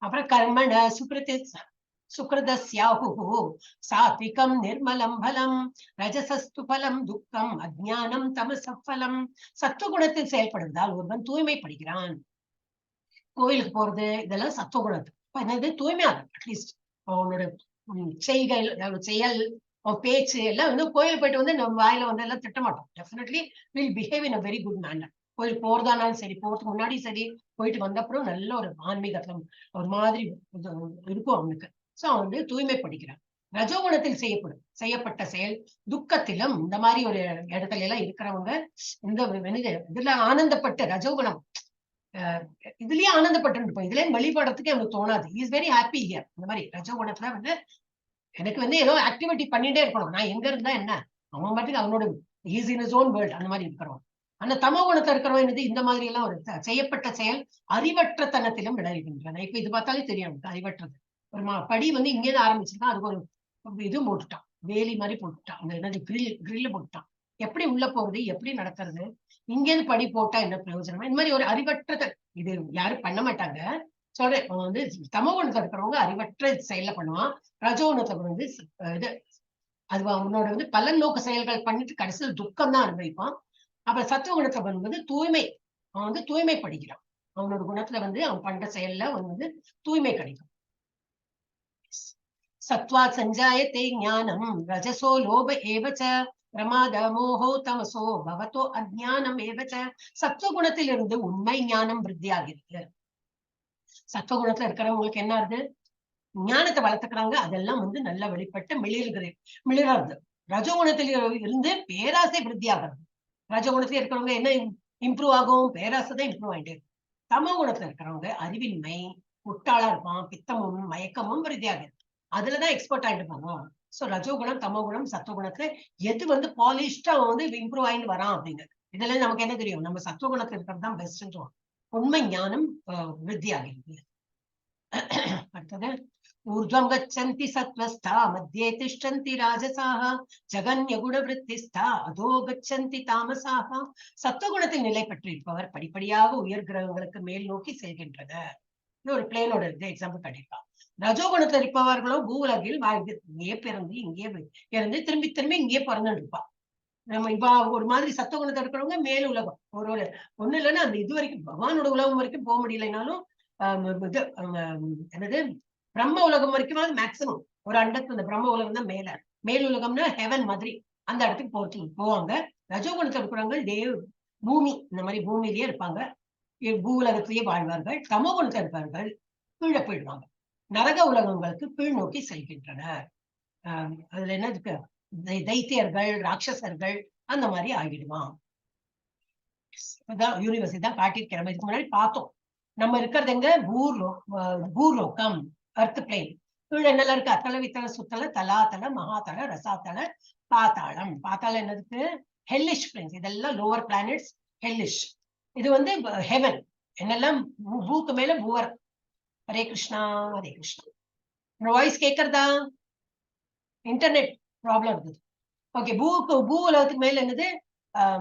அப்புறம் கர்மண சுக்ரதஸ்யாஹு சாத்விகம் நிர்மலம் பலம் ரஜசஸ்து பலம் துக்கம் அஜ்ஞானம் தமசஃபலம். சத்துவகுணத்தில் செயல்படுவதால் ஒருவன் தூய்மைப்படுகிறான். கோயிலுக்கு போறது இதெல்லாம் சத்துவகுணத்து என்னது, தூய்மையாக அட்லீஸ்ட் அவனோட செயல் பேச்சு எல்லாம் வந்து கோயில் போயிட்டு வந்து நம்ம வாயில வந்து எல்லாம் திட்ட மாட்டோம். Definitely will behave in a very good manor. கோயில் போறதானாலும் சரி, போறதுக்கு முன்னாடி சரி, போயிட்டு வந்தப்புறம் நல்ல ஒரு ஆன்மீகத்துல ஒரு மாதிரி இருக்கும் அவனுக்கு. சோ அவன் வந்து தூய்மைப்படுகிறான். ரஜோகுணத்தில் செய்யப்பட்ட செயல் துக்கத்திலும் இந்த மாதிரி ஒரு இடத்துல எல்லாம் இருக்கிறவங்க இந்த இதுல ஆனந்தப்பட்டு ரஜோகுணம் இதுலயே ஆனந்தப்பட்டு இருப்போம், இதுலயும் வெளிப்படுறதுக்கு எனக்கு தோணாது. Is very happy here. இந்த மாதிரி ரஜோகுணத்துல வந்து எனக்கு வந்து ஏதோ ஆக்டிவிட்டி பண்ணிட்டே இருக்கணும், நான் எங்க இருந்தா என்ன, அவன் மட்டும் அவனோட is in his own world அந்த மாதிரி இருக்கிறோம். ஆனா தமோ குணத்துல இருக்கிறவன் என்னது, இந்த மாதிரி எல்லாம் ஒரு செய்யப்பட்ட செயல் அறிவற்றத்தனத்திலும் விளைகின்றன. இப்ப இது பார்த்தாலே தெரியும் அறிவற்றது. ஒரு படி வந்து இங்கேருந்து ஆரம்பிச்சிருக்கான், அதுக்கு ஒரு இது போட்டுட்டான், வேலி மாதிரி போட்டுட்டான், அந்த என்னது கிரில் போட்டுட்டான். எப்படி உள்ள போறது, எப்படி நடக்கிறது, இங்கேருந்து படி போட்டா என்ன பிரயோஜனம், இந்த மாதிரி ஒரு அறிவற்றத இது யாரும் பண்ண மாட்டாங்க. சொல்றேன், அவன் வந்து தமோ குணத்துல இருக்கிறவங்க அறிவற்ற செயல பண்ணுவான். ரஜோகுணத்துல வந்து இது அது அவனோட வந்து பலன் நோக்க செயல்கள் பண்ணிட்டு கடைசியில் துக்கம் தான் அனுபவிப்பான். அப்புறம் சத்துவ குணத்துல வரும்போது அவன் வந்து தூய்மைப்படுகிறான். அவனோட குணத்துல வந்து அவன் பண்ற செயல்ல அவன் வந்து தூய்மை கிடைக்கும். சத்வா சஞ்சாயத்தே ஞானம் ரஜசோ லோப ஏவச்ச பிரமாத மோகோ தமசோ பவதோ அஜ்ஞானம் ஏவச்ச. சத்துவகுணத்தில் உண்மை ஞானம் விருத்தி ஆகிறது. சத்துவகுணத்துல இருக்கிறவங்களுக்கு என்ன ஆகுது, ஞானத்தை வளர்த்துக்கிறாங்க. அதெல்லாம் வந்து நல்லா வெளிப்பட்டு மிளிர்றது. ரஜோகுணத்தில் இருந்து பேராசை விருத்தி ஆகிறது. ரஜகுணத்துல இருக்கிறவங்க என்ன இம்ப்ரூவ் ஆகும்? பேராசை தான் இம்ப்ரூவ் ஆயிட்டே இருக்கும். தமோ குணத்துல இருக்கிறவங்க அறிவின்மை, முட்டாளா இருப்பான், பித்தமும் மயக்கமும் விருத்தியாகுது. அதுலதான் எக்ஸ்பர்ட் ஆயிட்டு போனோம். சோ ரஜோகுணம், தமோ குணம், சத்துவகுணத்துல எது வந்து பாலிஷ்டா அவன் வந்து இம்ப்ரூவ் ஆயிட்டு வரான் அப்படிங்க. இதெல்லாம் நமக்கு என்ன தெரியும்? நம்ம சத்துவகுணத்துல இருக்கிறது தான் பெஸ்ட். உண்மை ஞானம் விருத்தி ஆகிறது. அடுத்தது ஊர்ஜ்வம் கச்சந்தி சத்வஸ்தா மத்தியே திஷ்டந்தி ராஜசாக ஜகன்ய குணவருத்திஸ்தா அதோ கச்சந்தி தாமசாக. சத்துவகுணத்தில் நிலை பெற்றிருப்பவர் படிப்படியாக உயர் கிரகங்களுக்கு மேல் நோக்கி செல்கின்றனர். ஒரு பிளேனோட எக்ஸாம்பிள் கண்டிப்பா. ரஜோகுணத்தில் இருப்பவர்களோ பூவுலகில் வாழ்ந்து இங்கேயே பிறந்து இங்கேயே இறந்து திரும்பி திரும்பி இங்கேயே பிறந்துட்டு இருப்பா. நம்ம இப்ப ஒரு மாதிரி சத்துவகுணத்தை இருக்கிறவங்க மேல் உலகம் ஒண்ணு இல்லைன்னா அந்த இது வரைக்கும் பகவானோட உலகம் வரைக்கும் போக முடியலைனாலும் இது என்னது பிரம்ம உலகம் வரைக்கும் மேக்சிமம் ஒரு அண்டத்து அந்த பிரம்ம உலகம் தான் மேல் உலகம்னா ஹெவன் மாதிரி அந்த இடத்துக்கு போவாங்க. ரஜோகுணத்தில் இருக்கிறவங்க பூமி இந்த மாதிரி பூமியிலேயே இருப்பாங்க, பூ உலகத்திலேயே வாழ்வார்கள். தமோ குணத்தில் இருப்பார்கள் கீழே போயிடுவாங்க, நரக உலகங்களுக்கு கீழ் நோக்கி செல்கின்றனர். அதுல என்ன இருக்கு? தைத்தியர்கள், ராட்சசர்கள் அந்த மாதிரி ஆகிடுவான். யூனிவர்சிட்டி தான் காட்டியிருக்கிறோம். இதுக்கு முன்னாடி பார்த்தோம். நம்ம இருக்கிறது எங்க? பூர்லோகம், எர்த் பிளேன். கீழே என்னெல்லாம் இருக்கு? அத்தல, வித்தல, சுத்தல, தலாத்தல, மகாத்தல, ரசாத்தல, பாத்தாளம். பாத்தாளம் என்னதுக்கு? Hellish planes. இதெல்லாம் லோவர் பிளானட்ஸ், ஹெல்லிஷ். இது வந்து ஹெவன். என்னெல்லாம் பூக்கு மேல பூவர். ஹரே கிருஷ்ணா, ஹரே கிருஷ்ணா. வாய்ஸ் கேட்கறதா? இன்டர்நெட் ப்ராப்ளம் இருக்குது. ஓகே. பூ உலகத்துக்கு மேல என்னது?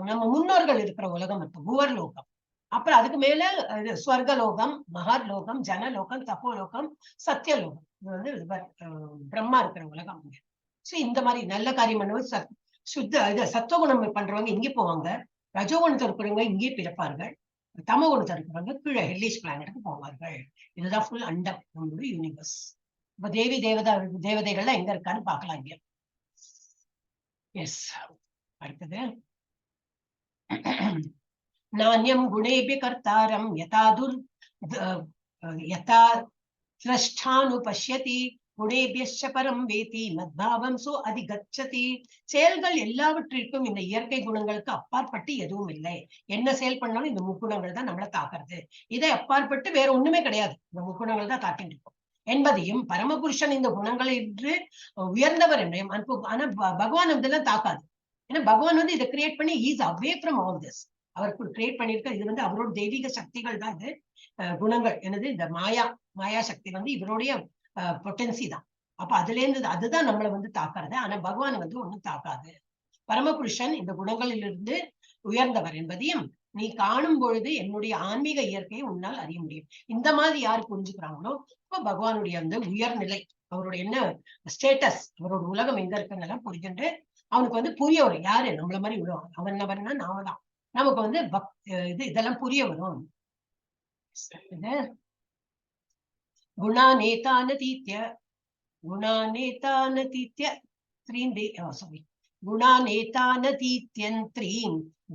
நம்ம முன்னோர்கள் இருக்கிற உலகம் இருக்கு, பூவர் லோகம். அப்புறம் அதுக்கு மேல ஸ்வர்கலோகம், மகர்லோகம், ஜனலோகம், தப்போலோகம், சத்தியலோகம். இது வந்து பிரம்மா இருக்கிற உலகம். சோ இந்த மாதிரி நல்ல காரியம் பண்ணுவது சத்துவகுணம் பண்றவங்க இங்கே போவாங்க, ரஜோகுணத்தை இருக்கிறவங்க இங்கே பிறப்பார்கள், தமோ குணத்தை இருக்கிறவங்க கீழே ஹெல்லிஷ் பிளானட்டுக்கு போவார்கள். இதுதான் ஃபுல் அண்டம், நம்மளுடைய யூனிவர்ஸ். இப்ப தேவதைகள்லாம் எங்க இருக்கான்னு பாக்கலாம் இங்க. எஸ். அடுத்தது நானியம் குணேபி கர்த்தாரம் யதா திரஷ்டானுபஷ்யதி குணேபியஸ்ச பரம் வேதி மத்பாவம் சோ அதிகச்சதி. செயல்கள் எல்லாவற்றிற்கும் இந்த இயற்கை குணங்களுக்கு அப்பாற்பட்டு எதுவும் இல்லை. என்ன செயல் பண்ணாலும் இந்த முக்குணங்கள் தான் நம்மளை தாக்குறது. இதை அப்பாற்பட்டு வேற ஒண்ணுமே கிடையாது, இந்த முக்குணங்கள் தான் தாக்கிட்டு இருக்கும் என்பதையும் பரமபுருஷன் இந்த குணங்களை என்று உயர்ந்தவர் என்றையும் ஆனா பகவான் இதெல்லாம் தாக்காது. ஏன்னா பகவான் வந்து இதை கிரியேட் பண்ணி is away from all this. அவர் கிரியேட் பண்ணிருக்க இது வந்து அவரோட தெய்வீக சக்திகள் தான். இது குணங்கள் என்னது? இந்த மாயா சக்தி வந்து இவருடைய பொட்டன்சி தான். அப்ப அதுல இருந்து அதுதான் நம்மளை வந்து தாக்குறது. ஆனா பகவான் வந்து ஒண்ணும் தாக்காது. பரமபுருஷன் இந்த குணங்களிலிருந்து உயர்ந்தவர் என்பதையும் நீ காணும் பொழுது என்னுடைய ஆன்மீக இயற்கையை உன்னால் அறிய முடியும். இந்த மாதிரி யாரு புரிஞ்சுக்கிறாங்களோ இப்ப பகவானுடைய அந்த உயர்நிலை, அவருடைய என்ன ஸ்டேட்டஸ், அவரோட உலகம் எங்க இருக்குன்னு புரிஞ்சுட்டு அவனுக்கு வந்து புரிய வரும். யாரு நம்மள மாதிரி விடுவான், அவன் வரனா நாம தான். நமக்கு வந்து இதெல்லாம் புரிய வரும். குணாநேதானதீத்ய குணாநேதானதீத்யன்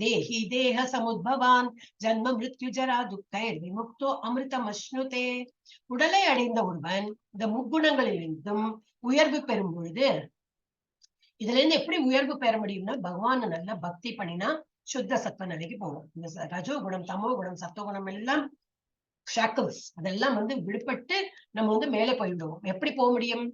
தேஹி தேஹ சமுத்பவான் ஜன்ம மிருத்யு ஜரா துக்கைர் விமுக்தோ அமிர்தமஸ்னுதே. உடலை அடைந்த ஒருவன் இந்த முக்குணங்களிலிருந்தும் உயர்வு பெறும் பொழுது, இதுல இருந்து எப்படி உயர்வு பெற முடியும்னா பகவான் நல்ல பக்தி பண்ணினா சுத்த சத்துவ நிலைக்கு போகும். இந்த ரஜோகுணம், தமோ குணம், சத்துவகுணம் எல்லாம் ஷாக்கிள்ஸ், அதெல்லாம் வந்து விடுபட்டு நம்ம வந்து மேலே போயிடுவோம். எப்படி போக முடியும்?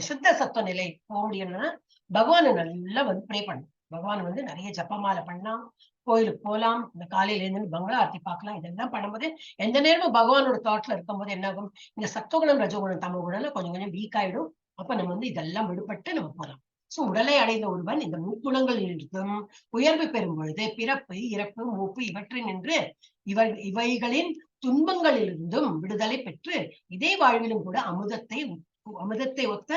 சுத்த சத்துவ நிலை போக முடியும்னா பகவானை நல்லா வந்து ப்ரே பண்ணும். பகவான் வந்து நிறைய ஜப்பமாலை பண்ணலாம், கோயிலுக்கு போகலாம், இந்த காலையில இருந்து பங்களா ஆர்த்தி பார்க்கலாம். இதெல்லாம் பண்ணும்போது எந்த நேரமும் பகவானோட தாட்ல இருக்கும் போது என்ன ஆகும்? இந்த சத்துவகுணம், ரஜோகுணம், தமோ குணம் கொஞ்சம் கொஞ்சம் வீக் ஆயிடும். அப்ப நம்ம வந்து இதெல்லாம் விடுபட்டு நம்ம போகலாம். சோ உடலை அடைந்த ஒருவன் இந்த முக்குணங்களிலிருந்தும் உயர்வு பெறும் பொழுது பிறப்பு, இறப்பு, மூப்பு இவற்றின் என்று இவைகளின் துன்பங்களிலிருந்தும் விடுதலை பெற்று இதே வாழ்விலும் கூட அமுதத்தை ஒத்த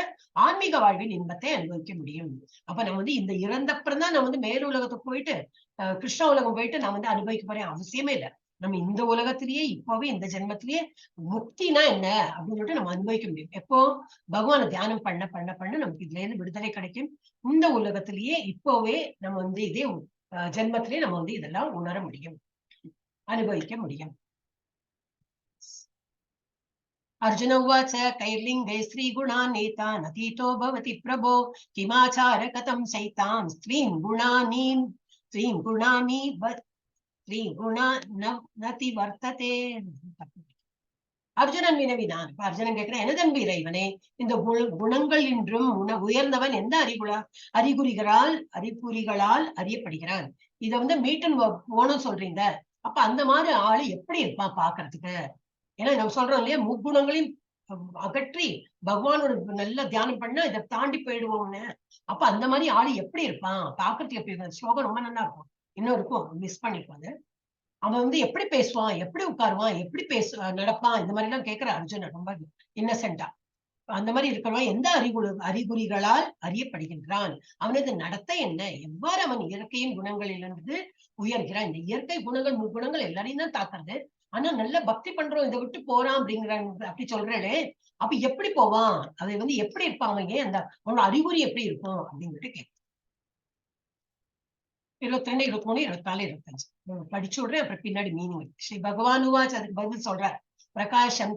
ஆன்மீக வாழ்வின் இன்பத்தை அனுபவிக்க முடியும். அப்ப நம்ம வந்து இந்த இறந்தப்புறம் தான் நம்ம வந்து மேல் உலகத்துக்கு போயிட்டு கிருஷ்ண உலகம் போயிட்டு நான் வந்து அனுபவிக்க போறேன் அவசியமே இல்லை. நம்ம இந்த உலகத்திலேயே இப்பவே இந்த ஜென்மத்திலேயே முக்தினா என்ன அப்படின்னு சொல்லிட்டு நம்ம அனுபவிக்க முடியும். எப்போ? பகவானை தியானம் பண்ண பண்ண பண்ண நமக்கு இதுல இருந்து விடுதலை கிடைக்கும். இந்த உலகத்திலேயே இப்போவே நம்ம வந்து இதே ஜென்மத்திலேயே நம்ம வந்து இதெல்லாம் உணர முடியும், அனுபவிக்க முடியும். अर्जुन उवाच कैर्लिङ्गै स्त्रीगुणानेतान् अतीतो भवति प्रभो किमाचार कथं सैतां स्त्रीं गुणानि நதி வர்த்ததே. அர்ஜுனன் வினவினான். அர்ஜுனன் கேட்கிறேன், எனதன்பு இறைவனே, இந்த குணங்கள் என்றும் உயர்ந்தவன் எந்த அறிகுறிகளால் அறியப்படுகிறான். இத வந்து மீட்டன் போனும் சொல்றீங்க. அப்ப அந்த மாதிரி ஆளு எப்படி இருப்பான் பாக்குறதுக்கு? ஏன்னா நம்ம சொல்றோம் இல்லையா, முக்குணங்களையும் அகற்றி பகவானோட நல்ல தியானம் பண்ணா இதை தாண்டி போயிடுவோம்னு. அப்ப அந்த மாதிரி ஆளு எப்படி இருப்பான் பாக்குறதுக்கு? எப்படி ஸ்லோகம் ரொம்ப நல்லா இருக்கும். இன்னும் இருக்கும், மிஸ் பண்ணிருப்பாங்க. அவன் வந்து எப்படி பேசுவான், எப்படி உட்காருவான், எப்படி நடப்பான், இந்த மாதிரி எல்லாம் கேட்கிற அர்ஜுனன் ரொம்ப இன்னசென்டா. அந்த மாதிரி இருக்கிறவன் எந்த அறிகுறிகளால் அறியப்படுகின்றான், அவனது நடத்தை என்ன, எவ்வாறு அவன் இயற்கையின் குணங்களிலிருந்து உயர்கிறான். இந்த இயற்கை குணங்கள் முக்குணங்கள் எல்லாரையும் தான் தாக்குறது. ஆனா நல்ல பக்தி பண்றோம், இதை விட்டு போறான் அப்படிங்கிற அப்படி சொல்றே. அப்ப எப்படி போவான், அதை வந்து எப்படி இருப்பான், ஏன் அந்த அவனோட அறிகுறி எப்படி இருக்கும் அப்படின்ட்டு கேட்க. 22, 23, 24, 25 படிச்சு விடுறேன். அப்புறம் பின்னாடி மீனிங் ஸ்ரீ பகவான் உவாச் அதுக்கு பதில் சொல்றார். பிரகாஷம்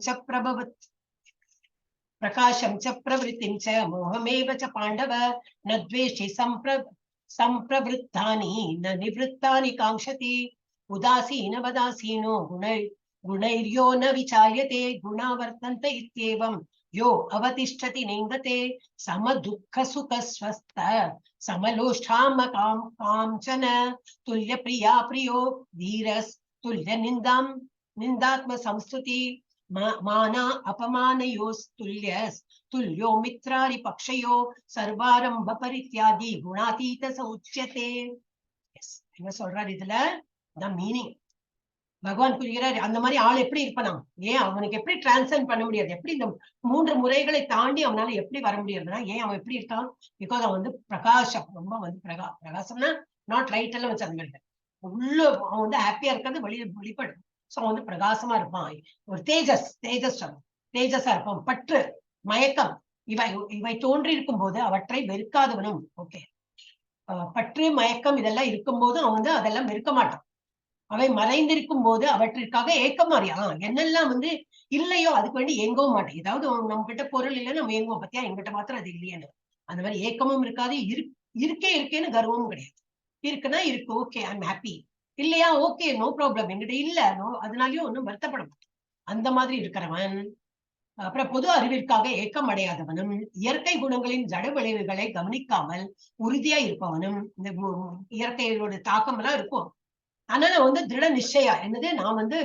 ச பிரவருத்திம் ச மோகமேவ ச பாண்டவ நத்வேஷி சம்பிரவருத்தானி ந நிவృత్తాని காங்க்ஷதி உதாசீனவதாசீனோ குணைர்யோ ந விசால்யதே குணாவர்த்தந்த இத்யேவம் யோ அவதிஷ்டதி நிங்கதே சம துக்க சுக ஸ்வஸ்த समलोष्ठाम कांचन तुल्य प्रिया प्रियो धीरस तुल्य निंदात्म संस्तुति माना अपमानयोस् तुल्यो मित्रारि पक्षयो सर्वारंभ परित्यागी गुणातीत सौच्यते. என்ன சொல்றாரு இதுல? the meaning பகவான் புரிகிறார். அந்த மாதிரி ஆள் எப்படி இருப்பான், ஏன் அவனுக்கு எப்படி டிரான்சென்ட் பண்ண முடியாது, எப்படி இந்த 3 முறைகளை தாண்டி அவனால எப்படி வர முடியாதுன்னா, ஏன் அவன் எப்படி இருக்கான்? பிகாஸ் அவன் வந்து பிரகாசம், ரொம்ப வந்து பிரகாசம்னா நாட் லைட் எல்லாம் வச்சு அந்த மாதிரி உள்ள அவன் வந்து ஹாப்பியா இருக்கிறது வெளிப்படும். சோ அவன் வந்து பிரகாசமா இருப்பான். ஒரு தேஜஸா இருப்பான். பற்று மயக்கம் இவை தோன்றி இருக்கும் போது அவற்றை வெறுக்காதவனும். ஓகே, பற்று மயக்கம் இதெல்லாம் இருக்கும் போது அவன் வந்து அதெல்லாம் வெறுக்க மாட்டான். அவை மறைந்திருக்கும் போது அவற்றிற்காக ஏக்கம் மாறியா என்னெல்லாம் வந்து இல்லையோ அதுக்கு வேண்டி ஏங்கவும் மாட்டேன். ஏதாவது நம்ம கிட்ட பொருள் இல்லைன்னு நம்ம ஏங்குவோம், பத்தியா எங்கிட்ட மாத்திரம் அது இல்லையேன்னு. அந்த மாதிரி ஏக்கமும் இருக்காது, இருக்கேன்னு கர்வமும் கிடையாது. இருக்குன்னா இருக்கு, ஓகே ஐம் ஹாப்பி. இல்லையா, ஓகே நோ ப்ராப்ளம், என்கிட்ட இல்ல அதனாலயும் ஒன்னும் வருத்தப்பட மாட்டேன். அந்த மாதிரி இருக்கிறவன். அப்புறம் பொது அறிவிற்காக ஏக்கம் அடையாதவனும், இயற்கை குணங்களின் ஜட விளைவுகளை கவனிக்காமல் உறுதியா இருப்பவனும். இந்த இயற்கையோட தாக்கம் எல்லாம் இருக்கும், ஆனா நான் வந்து திருட நிச்சயா என்னது, நான் வந்து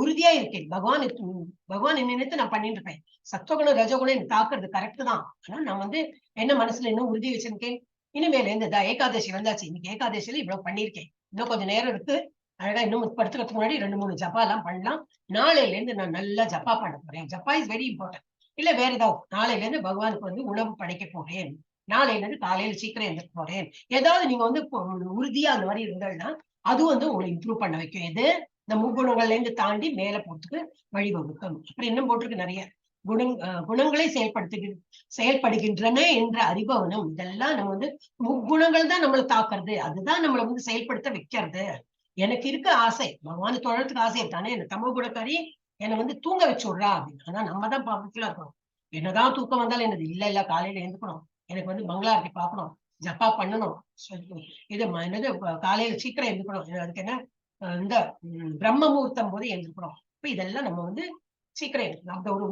உறுதியா இருக்கேன். பகவான் நினைத்து நான் பண்ணிட்டு இருப்பேன். சத்துவகுணம் ரஜகுணம் எனக்கு தாக்குறது கரெக்ட் தான். ஆனா நான் வந்து என்ன மனசுல இன்னும் உறுதி வச்சிருக்கேன். இனிமேல இருந்து ஏகாதசி வந்தாச்சு, இன்னைக்கு ஏகாதசியில இவ்வளவு பண்ணிருக்கேன், இன்னும் கொஞ்சம் நேரம் இருக்கு, அழகா இன்னும் படுத்துக்கிறதுக்கு முன்னாடி 2-3 ஜப்பா எல்லாம் பண்ணலாம். நாளையில இருந்து நான் நல்லா ஜப்பா பண்ண போறேன். ஜப்பா இஸ் வெரி இம்பார்ட்டன்ட். இல்ல வேற ஏதாவது நாளையில இருந்து பகவானுக்கு வந்து உணவு படைக்க போறேன், நாளையில இருந்து காலையில சீக்கிரம் எழுந்திருக்க போறேன். ஏதாவது நீங்க வந்து உறுதியா அந்த மாதிரி இருந்ததுன்னா அது வந்து உங்களை இம்ப்ரூவ் பண்ண வைக்கும். எது இந்த முக்குணங்கள்ல இருந்து தாண்டி மேல போறதுக்கு வழிவகுக்கும். அப்புறம் இன்னும் போட்டிருக்கு நிறைய குணங்களை செயல்படுகின்றன என்ற அறிபவனும். இதெல்லாம் நம்ம வந்து முக்குணங்கள் தான் நம்மளை தாக்குறது, அதுதான் நம்மளை வந்து செயல்படுத்த வைக்கிறது. எனக்கு இருக்க ஆசை, பகவானை தொழறதுக்கு ஆசை தானே, என்ன தமோ குணக்காரி என்னை வந்து தூங்க வச்சு விடுறா அப்படின்னு. ஆனா நம்ம தான் பாவத்துல இருக்கணும். என்னதான் தூக்கம் வந்தாலும் என்னது இல்ல காலையில எழுந்துக்கணும், எனக்கு வந்து மங்களாரத்தி பார்க்கணும், ஜப்பா பண்ணணும், இது என்னது காலையில சீக்கிரம் எழுந்துக்கணும், அதுக்கு என்ன இந்த பிரம்ம முகூர்த்தம் போது எழுந்துக்கணும். இப்ப இதெல்லாம் நம்ம வந்து சீக்கிரம் எழுந்துக்கணும். அந்த ஒரு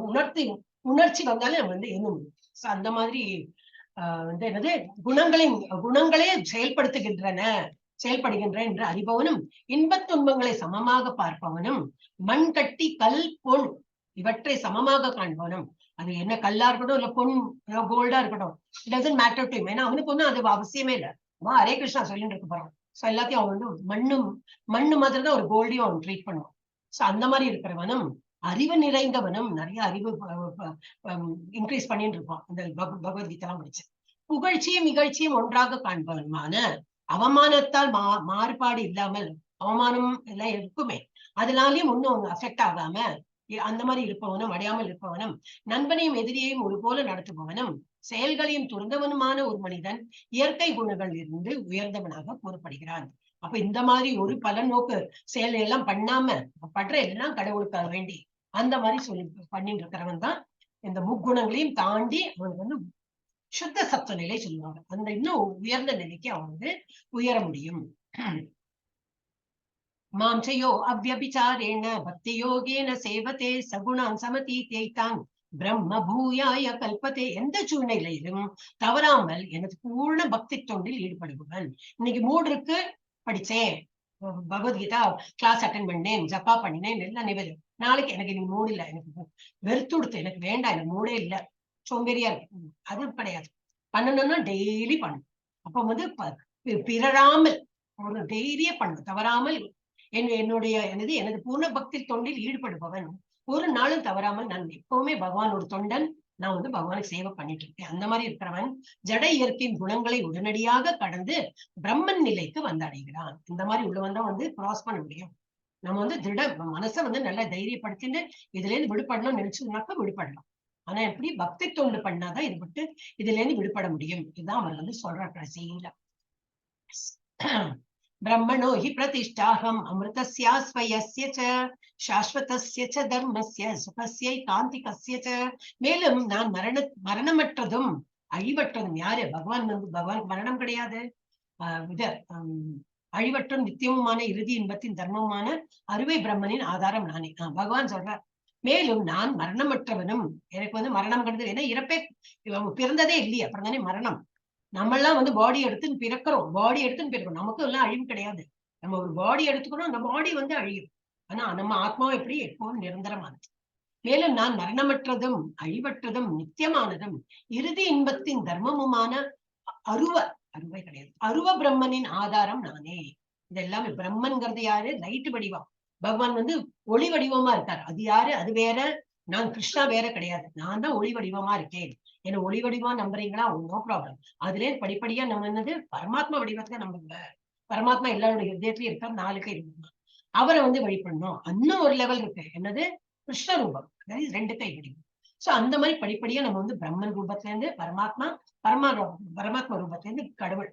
உணர்ச்சி வந்தாலே நம்ம வந்து எழுத முடியும். அந்த மாதிரி வந்து என்னது குணங்களே செயல்படுகின்ற என்ற அறிபவனும், இன்பத் துன்பங்களை சமமாக பார்ப்பவனும், மண் கட்டி கல் பொன் இவற்றை சமமாக காண்பவனும். அது என்ன கல்லா இருக்கட்டும் இல்ல பொன் கோல்டா இருக்கட்டும், it doesn't matter to him. ஏன்னா அவனுக்கு ஒன்றும் அது அவசியமே இல்லை. ஹரே கிருஷ்ணா சொல்லிட்டு இருக்க போறான். சோ எல்லாத்தையும் அவன் வந்து மண்ணு மாதிரி தான் ஒரு கோல்டையும் அவன் ட்ரீட் பண்ணுவான். சோ அந்த மாதிரி இருக்கிறவனும், அறிவு நிறைந்தவனும், நிறைய அறிவு இன்க்ரீஸ் பண்ணிட்டு இருப்பான். இந்த பகவத்கீதெல்லாம் படிச்சு புகழ்ச்சியும் இகழ்ச்சியும் ஒன்றாக காண்பவனுமான, அவமானத்தால் மாறுபாடு இல்லாமல், அவமானம் எல்லாம் இருக்குமே அதனாலயும் ஒன்னும் அஃபெக்ட் ஆகாம அந்த மாதிரி இருப்பவனும், அடையாமல் இருப்பவனும், நண்பனையும் எதிரியையும் ஒரு போல நடத்துபவனும், செயல்களையும் துறந்தவனுமான ஒரு மனிதன் இயற்கை குணங்களில் இருந்து உயர்ந்தவனாக கூறப்படுகிறான். அப்ப இந்த மாதிரி ஒரு பல நோக்கு செயல் எல்லாம் பண்ணாம படுற எல்லாம் கடவுளுக்காக வேண்டி அந்த மாதிரி சொல்லி பண்ணிட்டு இருக்கிறவன் தான் இந்த முக்குணங்களையும் தாண்டி அவனுக்கு வந்து சுத்த சப்த நிலை சொல்லுவாங்க. அந்த இன்னும் உயர்ந்த நிலைக்கு அவன் வந்து உயர முடியும். மாம்சயோ அவ்யபிச்சாரேண பக்தி யோகேன சேவதே சகுணான் சமதீத்தான் பிரம்ம பூயாய கல்பத்தே. எந்த சூழ்நிலையிலும் தவறாமல் எனக்கு பூர்ண பக்தி தொண்டில் ஈடுபடுபவன். இன்னைக்கு மூடு இருக்கு, படிச்சேன், பகவத்கீதா கிளாஸ் அட்டென்ட் பண்ணேன், ஜப்பா பண்ணினேன், எல்லாம் நிவேதம். நாளைக்கு எனக்கு இன்னைக்கு மூடு இல்லை, எனக்கு வெறுத்து கொடுத்து, எனக்கு வேண்டாம், எனக்கு மூடே இல்லை, சோம்பேறியா இருக்கு, அது கிடையாது. பண்ணணும்னா டெய்லி பண்ணணும். அப்ப வந்து பிறராமல் ஒரு டெய்லியே பண்ணணும், தவறாமல். என்னுடைய எனது பூர்ண பக்தி தொண்டில் ஈடுபடுபவன். ஒரு நாளும் தவறாமல் நான் எப்பவுமே பகவானோட தொண்டன், நான் வந்து பகவானுக்கு சேவை பண்ணிட்டு இருக்கேன். அந்த மாதிரி இருக்கிறவன் ஜட இயற்கையின் குணங்களை உடனடியாக கடந்து பிரம்மன் நிலைக்கு வந்து அடைகிறான். இந்த மாதிரி உள்ளவன் தான் வந்து கிராஸ் பண்ண முடியும். நம்ம வந்து மனசை வந்து நல்லா தைரியப்படுத்திட்டு இதுல இருந்து விடுபடணும்னு நினைச்சோம்னாக்கா விடுபடலாம். ஆனா எப்படி பக்தி தொண்டு பண்ணாதான் இது விட்டு இதுல இருந்து விடுபட முடியும். இதுதான் அவர் வந்து சொல்ற கடைசியில. பிரம்மணோ ஹி பிரதிஷ்டாஹம் அமிர்தஸ்ய ஸ்வயஸ்ய ச சாஸ்வதஸ்ய ச தர்மஸ்ய சுகஸ்ய காந்திகஸ்ய ச. மேலும் நான் மரணமற்றதும் அழிவற்றதும். யாரு? பகவான் வந்து பகவானுக்கு மரணம் கிடையாது. அழிவற்றும் நித்தியமுமான இறுதி இன்பத்தின் தர்மமான அருவை பிரம்மனின் ஆதாரம் நானே. பகவான் சொல்றார். மேலும் நான் மரணமற்றவனும். எனக்கு வந்து மரணம் கண்டது ஏன்னா இறப்பே பிறந்ததே இல்லையே, அப்புறம் தானே மரணம். நம்ம எல்லாம் வந்து பாடி எடுத்துன்னு பிறக்கிறோம், பாடி எடுத்துன்னு பிறக்கிறோம். நமக்கு எல்லாம் அழிவு கிடையாது. நம்ம ஒரு பாடி எடுத்துக்கணும், அந்த பாடி வந்து அழியும். ஆனா நம்ம ஆத்மாவும் எப்படி எப்பவும் நிரந்தரமானது. மேலும் நான் மரணமற்றதும் அழிவற்றதும் நித்தியமானதும் இறுதி இன்பத்தின் தர்மமுமான அருவை கிடையாது, அருவ பிரம்மனின் ஆதாரம் நானே. இது எல்லாமே பிரம்மன்கிறது யாரு? லைட் வடிவம். பகவான் வந்து ஒளி வடிவமா இருக்காரு. அது யாரு? அது வேற. நான் கிருஷ்ணா வேற கிடையாது. நான் தான் ஒளி வடிவமா இருக்கேன். என்ன ஒளி வடிவமா நம்புறீங்களா? No problem. அதுல படிப்படியா நம்ம என்னது பரமாத்மா வடிவத்துல நம்புங்க. பரமாத்மா எல்லாருடைய ஹிருதயத்திலயும் இருக்கார், 4 கை இருக்கு. அவரை வந்து வழிபடணும். இன்னும் ஒரு லெவல் இருக்கு, என்னது கிருஷ்ண ரூபம், அதாவது 2 கை வடிவம். சோ அந்த மாதிரி படிப்படியா நம்ம வந்து பிரம்மன் ரூபத்துல இருந்து பரமாத்மா, பரமாத்மா ரூபத்துல இருந்து கடவுள்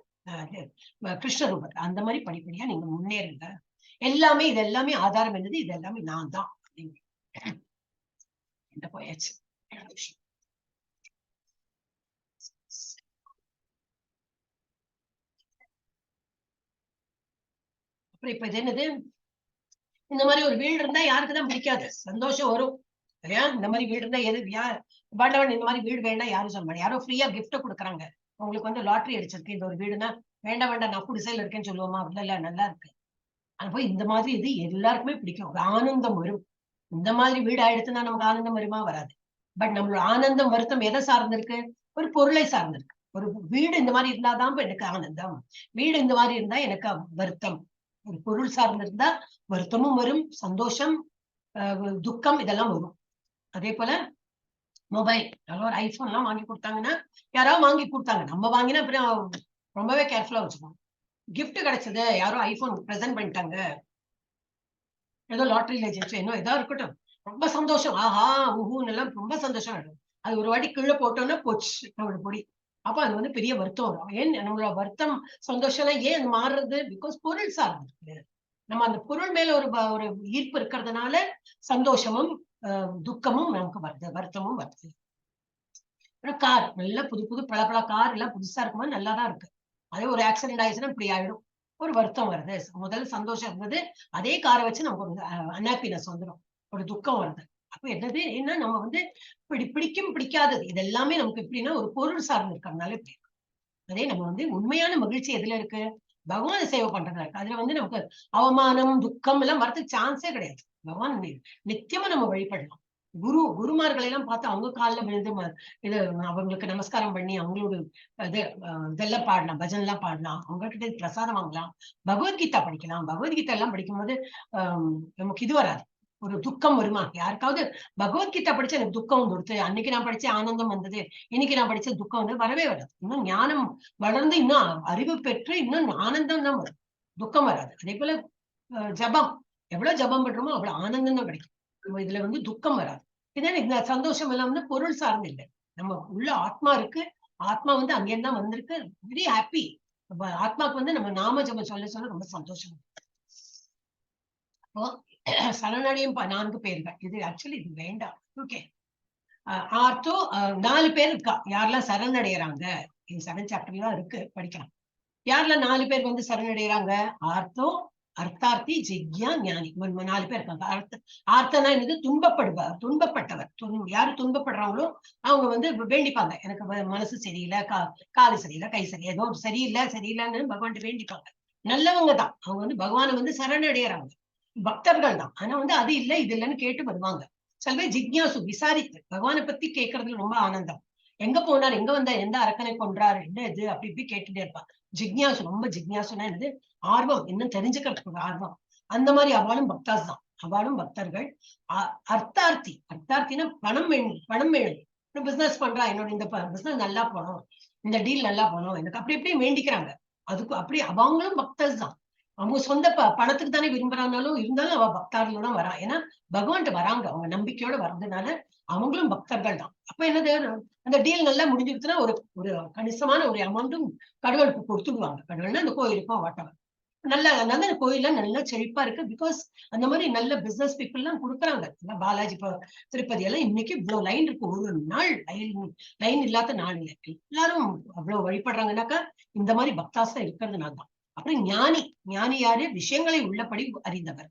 கிருஷ்ண ரூபத்தை, அந்த மாதிரி படிப்படியா நீங்க முன்னேறுங்க. எல்லாமே இது எல்லாமே ஆதாரம் என்னது? இது எல்லாமே நான் தான். இந்த போயாச்சு. அப்புறம் இப்ப இது என்னது? இந்த மாதிரி ஒரு வீடு இருந்தா யாருக்குதான் பிடிக்காது? சந்தோஷம் வரும் இல்லையா? இந்த மாதிரி வீடு இருந்தா எது பாண்டவன் இந்த மாதிரி வீடு வேண்டாம் யாரும் சொல்ல மாட்டேன். யாரோ ஃப்ரீயா கிஃப்ட் கொடுக்குறாங்க, உங்களுக்கு வந்து லாட்டரி அடிச்சிருக்கு இந்த ஒரு வீடுனா, வேண்டாம் நான் குடிசையில் இருக்கேன்னு சொல்லுவோமா? அப்படிலாம் இல்ல, நல்லா இருக்கு. அப்போ இந்த மாதிரி இது எல்லாருக்குமே பிடிக்கும், ஒரு ஆனந்தம் வரும். இந்த மாதிரி வீடு ஆயிடுச்சுன்னா நமக்கு ஆனந்தம் வருமா? வராது. பட் நம்மளோட ஆனந்தம் வருத்தம் எதை சார்ந்திருக்கு? ஒரு பொருளை சார்ந்திருக்கு. ஒரு வீடு இந்த மாதிரி இருந்தாதான் எனக்கு ஆனந்தம், வீடு இந்த மாதிரி இருந்தா எனக்கு வருத்தம். ஒரு பொருள் சார்ந்திருந்தா வருத்தமும் வரும், சந்தோஷம், துக்கம் இதெல்லாம் வரும். அதே போல மொபைல், யாரோ ஒரு ஐபோன் எல்லாம் வாங்கி கொடுத்தாங்கன்னா, யாராவது வாங்கி கொடுத்தாங்க, நம்ம வாங்கினா அப்புறம் ரொம்பவே கேர்ஃபுல்லா வச்சுக்கணும். கிஃப்ட் கிடைச்சது, யாரோ ஐபோன் பிரசன்ட் பண்ணிட்டாங்க, ஏதோ லாட்டரியில ஜெயிச்சு என்ன ஏதோ இருக்கட்டும், ரொம்ப சந்தோஷம், ஆஹா ஊஹூன்னு எல்லாம் ரொம்ப சந்தோஷம் ஆயிடும். அது ஒரு வாட்டி கீழே போட்டோம்னா போச்சு நம்மளோட பொடி. அப்ப அது வந்து பெரிய வருத்தம் வரும். ஏன் நம்மளோட வருத்தம் சந்தோஷம் எல்லாம் ஏன் மாறுறது? பிகாஸ் பொருள் சார்ந்து நம்ம அந்த பொருள் மேல ஒரு ஈர்ப்பு இருக்கிறதுனால சந்தோஷமும் துக்கமும் நமக்கு வருது, வருத்தமும் வருது. கார் நல்ல புது பல கார் எல்லாம் புதுசா இருக்கும்போது நல்லாதான் இருக்கு. அதே ஒரு ஆக்சிடென்ட் ஆயிடுச்சுன்னா இப்படி ஆயிடும், ஒரு வருத்தம் வருது. முதல்ல சந்தோஷம் இருந்தது, அதே காரை வச்சு நமக்கு ஒரு அன்ஹாப்பினஸ் வந்துடும், ஒரு துக்கம் வருது. அப்ப என்னது ஏன்னா நம்ம வந்து பிடிக்கும் பிடிக்காதது இது எல்லாமே நமக்கு எப்படின்னா ஒரு பொருள் சார்ந்து இருக்கிறதுனால இப்படி இருக்கு. அதே நம்ம வந்து உண்மையான மகிழ்ச்சி எதுல இருக்கு? பகவானை சேவை பண்றதா இருக்கு. அதுல வந்து நமக்கு அவமானம் துக்கம் எல்லாம் வரதுக்கு சான்ஸே கிடையாது. பகவான் நித்தியமா நம்ம வழிபடலாம். குருமார்களை எல்லாம் பார்த்து அவங்க காலில் விழுந்து இது அவங்களுக்கு நமஸ்காரம் பண்ணி அவங்களோட இதெல்லாம் பாடலாம், பஜன் எல்லாம் பாடலாம், அவங்க கிட்ட பிரசாதம் வாங்கலாம், பகவத்கீதா படிக்கலாம். பகவத்கீதா எல்லாம் படிக்கும்போது நமக்கு இது வராது, ஒரு துக்கம் வருமா? யாருக்காவது பகவத்கீதா படிச்சு எனக்கு துக்கம் கொடுத்து, அன்னைக்கு நான் படிச்ச ஆனந்தம் வந்தது, இன்னைக்கு நான் படிச்ச துக்கம் வந்து வரவே வராது. இன்னும் ஞானம் வளர்ந்து இன்னும் அறிவு பெற்று இன்னும் ஆனந்தம் தான் வரும், துக்கம் வராது. அதே போல ஜபம், எவ்வளவு ஜபம் பண்றோமோ அவ்வளவு ஆனந்தம் தான் கிடைக்கும். இதுல வந்து துக்கம் வராது. இதான் இந்த சந்தோஷம் எல்லாம் வந்து பொருள் சார்ந்து இல்லை, நம்ம உள்ள ஆத்மா இருக்கு, ஆத்மா வந்து அங்கேருந்து தான் வந்திருக்கு, வெரி ஹாப்பி. ஆத்மாவுக்கு வந்து நம்ம நாம ஜபம் சொல்ல ரொம்ப சந்தோஷம். அப்போ சரணடையும் 4 பேர்கள். இது ஆக்சுவலி இது வேண்டாம். ஓகே. ஆர்த்தோ 4 பேர் இருக்கா யாரெல்லாம் சரணடைகிறாங்க. இது 7 சாப்டர்ல தான் இருக்கு, படிக்கலாம். யாரெல்லாம் 4 பேர் வந்து சரணடைகிறாங்க? ஆர்த்தோ, அர்த்தார்த்தி, ஜிக்யா, ஞானி. 4 பேர் இருக்காங்க. ஆர்த்தனா என்னது? துன்பப்பட்டவர். யாரு துன்பப்படுறாங்களோ அவங்க வந்து வேண்டிப்பாங்க, எனக்கு மனசு சரியில்லை, காலு சரியில்லை, கை சரியில்லை, ஏதோ சரியில்லைன்னு பகவான் வேண்டிப்பாங்க. நல்லவங்க தான் அவங்க வந்து பகவானை வந்து சரணடைகிறாங்க, பக்தர்கள் தான். ஆனா வந்து அது இல்லை இது இல்லைன்னு கேட்டு வருவாங்க. சில பேர் ஜிக்யாசு, விசாரித்து பகவானை பத்தி கேட்கறதுல ரொம்ப ஆனந்தம். எங்க போனார், எங்க வந்தா, எந்த அரக்கனை கொன்றாரு, என்ன இது அப்படி இப்படி கேட்டுட்டே இருப்பான். ஜிக்யாசு, ரொம்ப ஜிக்யாசுன்னா என்னது? ஆர்வம், இன்னும் தெரிஞ்சுக்கிறதுக்கு ஆர்வம். அந்த மாதிரி அவளும் பக்தாஸ் தான், அவளும் பக்தர்கள். அர்த்தார்த்தினா பணம் வேணும், பிசினஸ் பண்றா, என்னோட இந்த பிசினஸ் நல்லா போனோம், இந்த டீல் நல்லா போனோம், எனக்கு அப்படி இப்படி வேண்டிக்கிறாங்க. அதுக்கு அப்படி அவங்களும் பக்தர்ஸ் தான். அவங்க சொந்த பணத்துக்கு தானே விரும்புறானாலும் இருந்தாலும் அவ பக்தாரில தான் வரா. ஏன்னா பகவான்கிட்ட வராங்க, அவங்க நம்பிக்கையோட வர்றதுனால அவங்களும் பக்தர்கள் தான். அப்ப என்னது, அந்த டீல் நல்லா முடிஞ்சிருச்சுன்னா ஒரு கணிசமான ஒரு அமௌண்ட்டும் கடவுளுக்கு கொடுத்துடுவாங்க. கடவுள்னா அந்த கோயிலுக்கும் வாட்டவர் நல்ல அந்த கோயில்ல நல்லா செழிப்பா இருக்கு. பிகாஸ் அந்த மாதிரி நல்ல பிசினஸ் பீப்புள் எல்லாம் கொடுக்குறாங்க. பாலாஜி திருப்பதி எல்லாம் இன்னைக்கு இவ்வளவு லைன் இருக்கு. ஒரு நாள் லைன் இல்லாத நாள் இல்லை. எல்லாரும் அவ்வளவு வழிபடுறாங்கன்னாக்கா இந்த மாதிரி பக்தாசா இருக்கிறதுனால தான். அப்புறம் ஞானி யாரு? விஷயங்களை உள்ளபடி அறிந்தவர்.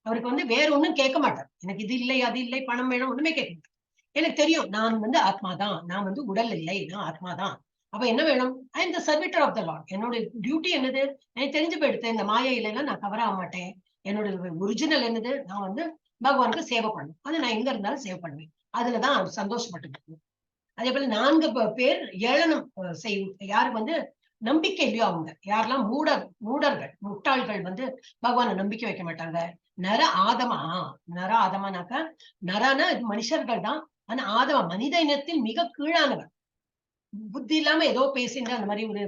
அவருக்கு வந்து வேற ஒண்ணும் கேட்க மாட்டார். எனக்கு இது இல்லை, அது இல்லை, பணம் வேணும், ஒண்ணுமே கேட்க மாட்டார். எனக்கு தெரியும் நான் வந்து ஆத்மாதான், நான் வந்து உடல் இல்லை, நான் ஆத்மாதான். அப்ப என்ன வேணும்? I am the servitor of the lord. என்னோட டியூட்டி என்னது? எனக்கு தெரிஞ்சு போயிடுத்து, இந்த மாயை இல்லைன்னா நான் கவர் ஆக மாட்டேன். என்னோட ஒரிஜினல் என்னது? நான் வந்து பகவானுக்கு சேவை பண்ணணும். அது நான் எங்க இருந்தாலும் சேவை பண்ணுவேன். அதுலதான் அவர் சந்தோஷப்பட்டு. அதே போல 4 பேர் ஏளனம் செய்யும். யாரு வந்து நம்பிக்கை இல்லையோ அவங்க, யாரெல்லாம் மூடர்கள், முட்டாள்கள் வந்து பகவானை நம்பிக்கை வைக்க மாட்டாங்க. நர ஆதமானாக்கா, நரான மனுஷர்கள் தான். ஆனா ஆதம மனித இனத்தில் மிக கீழானவர். புத்தி இல்லாம ஏதோ பேசிட்டு அந்த மாதிரி ஒரு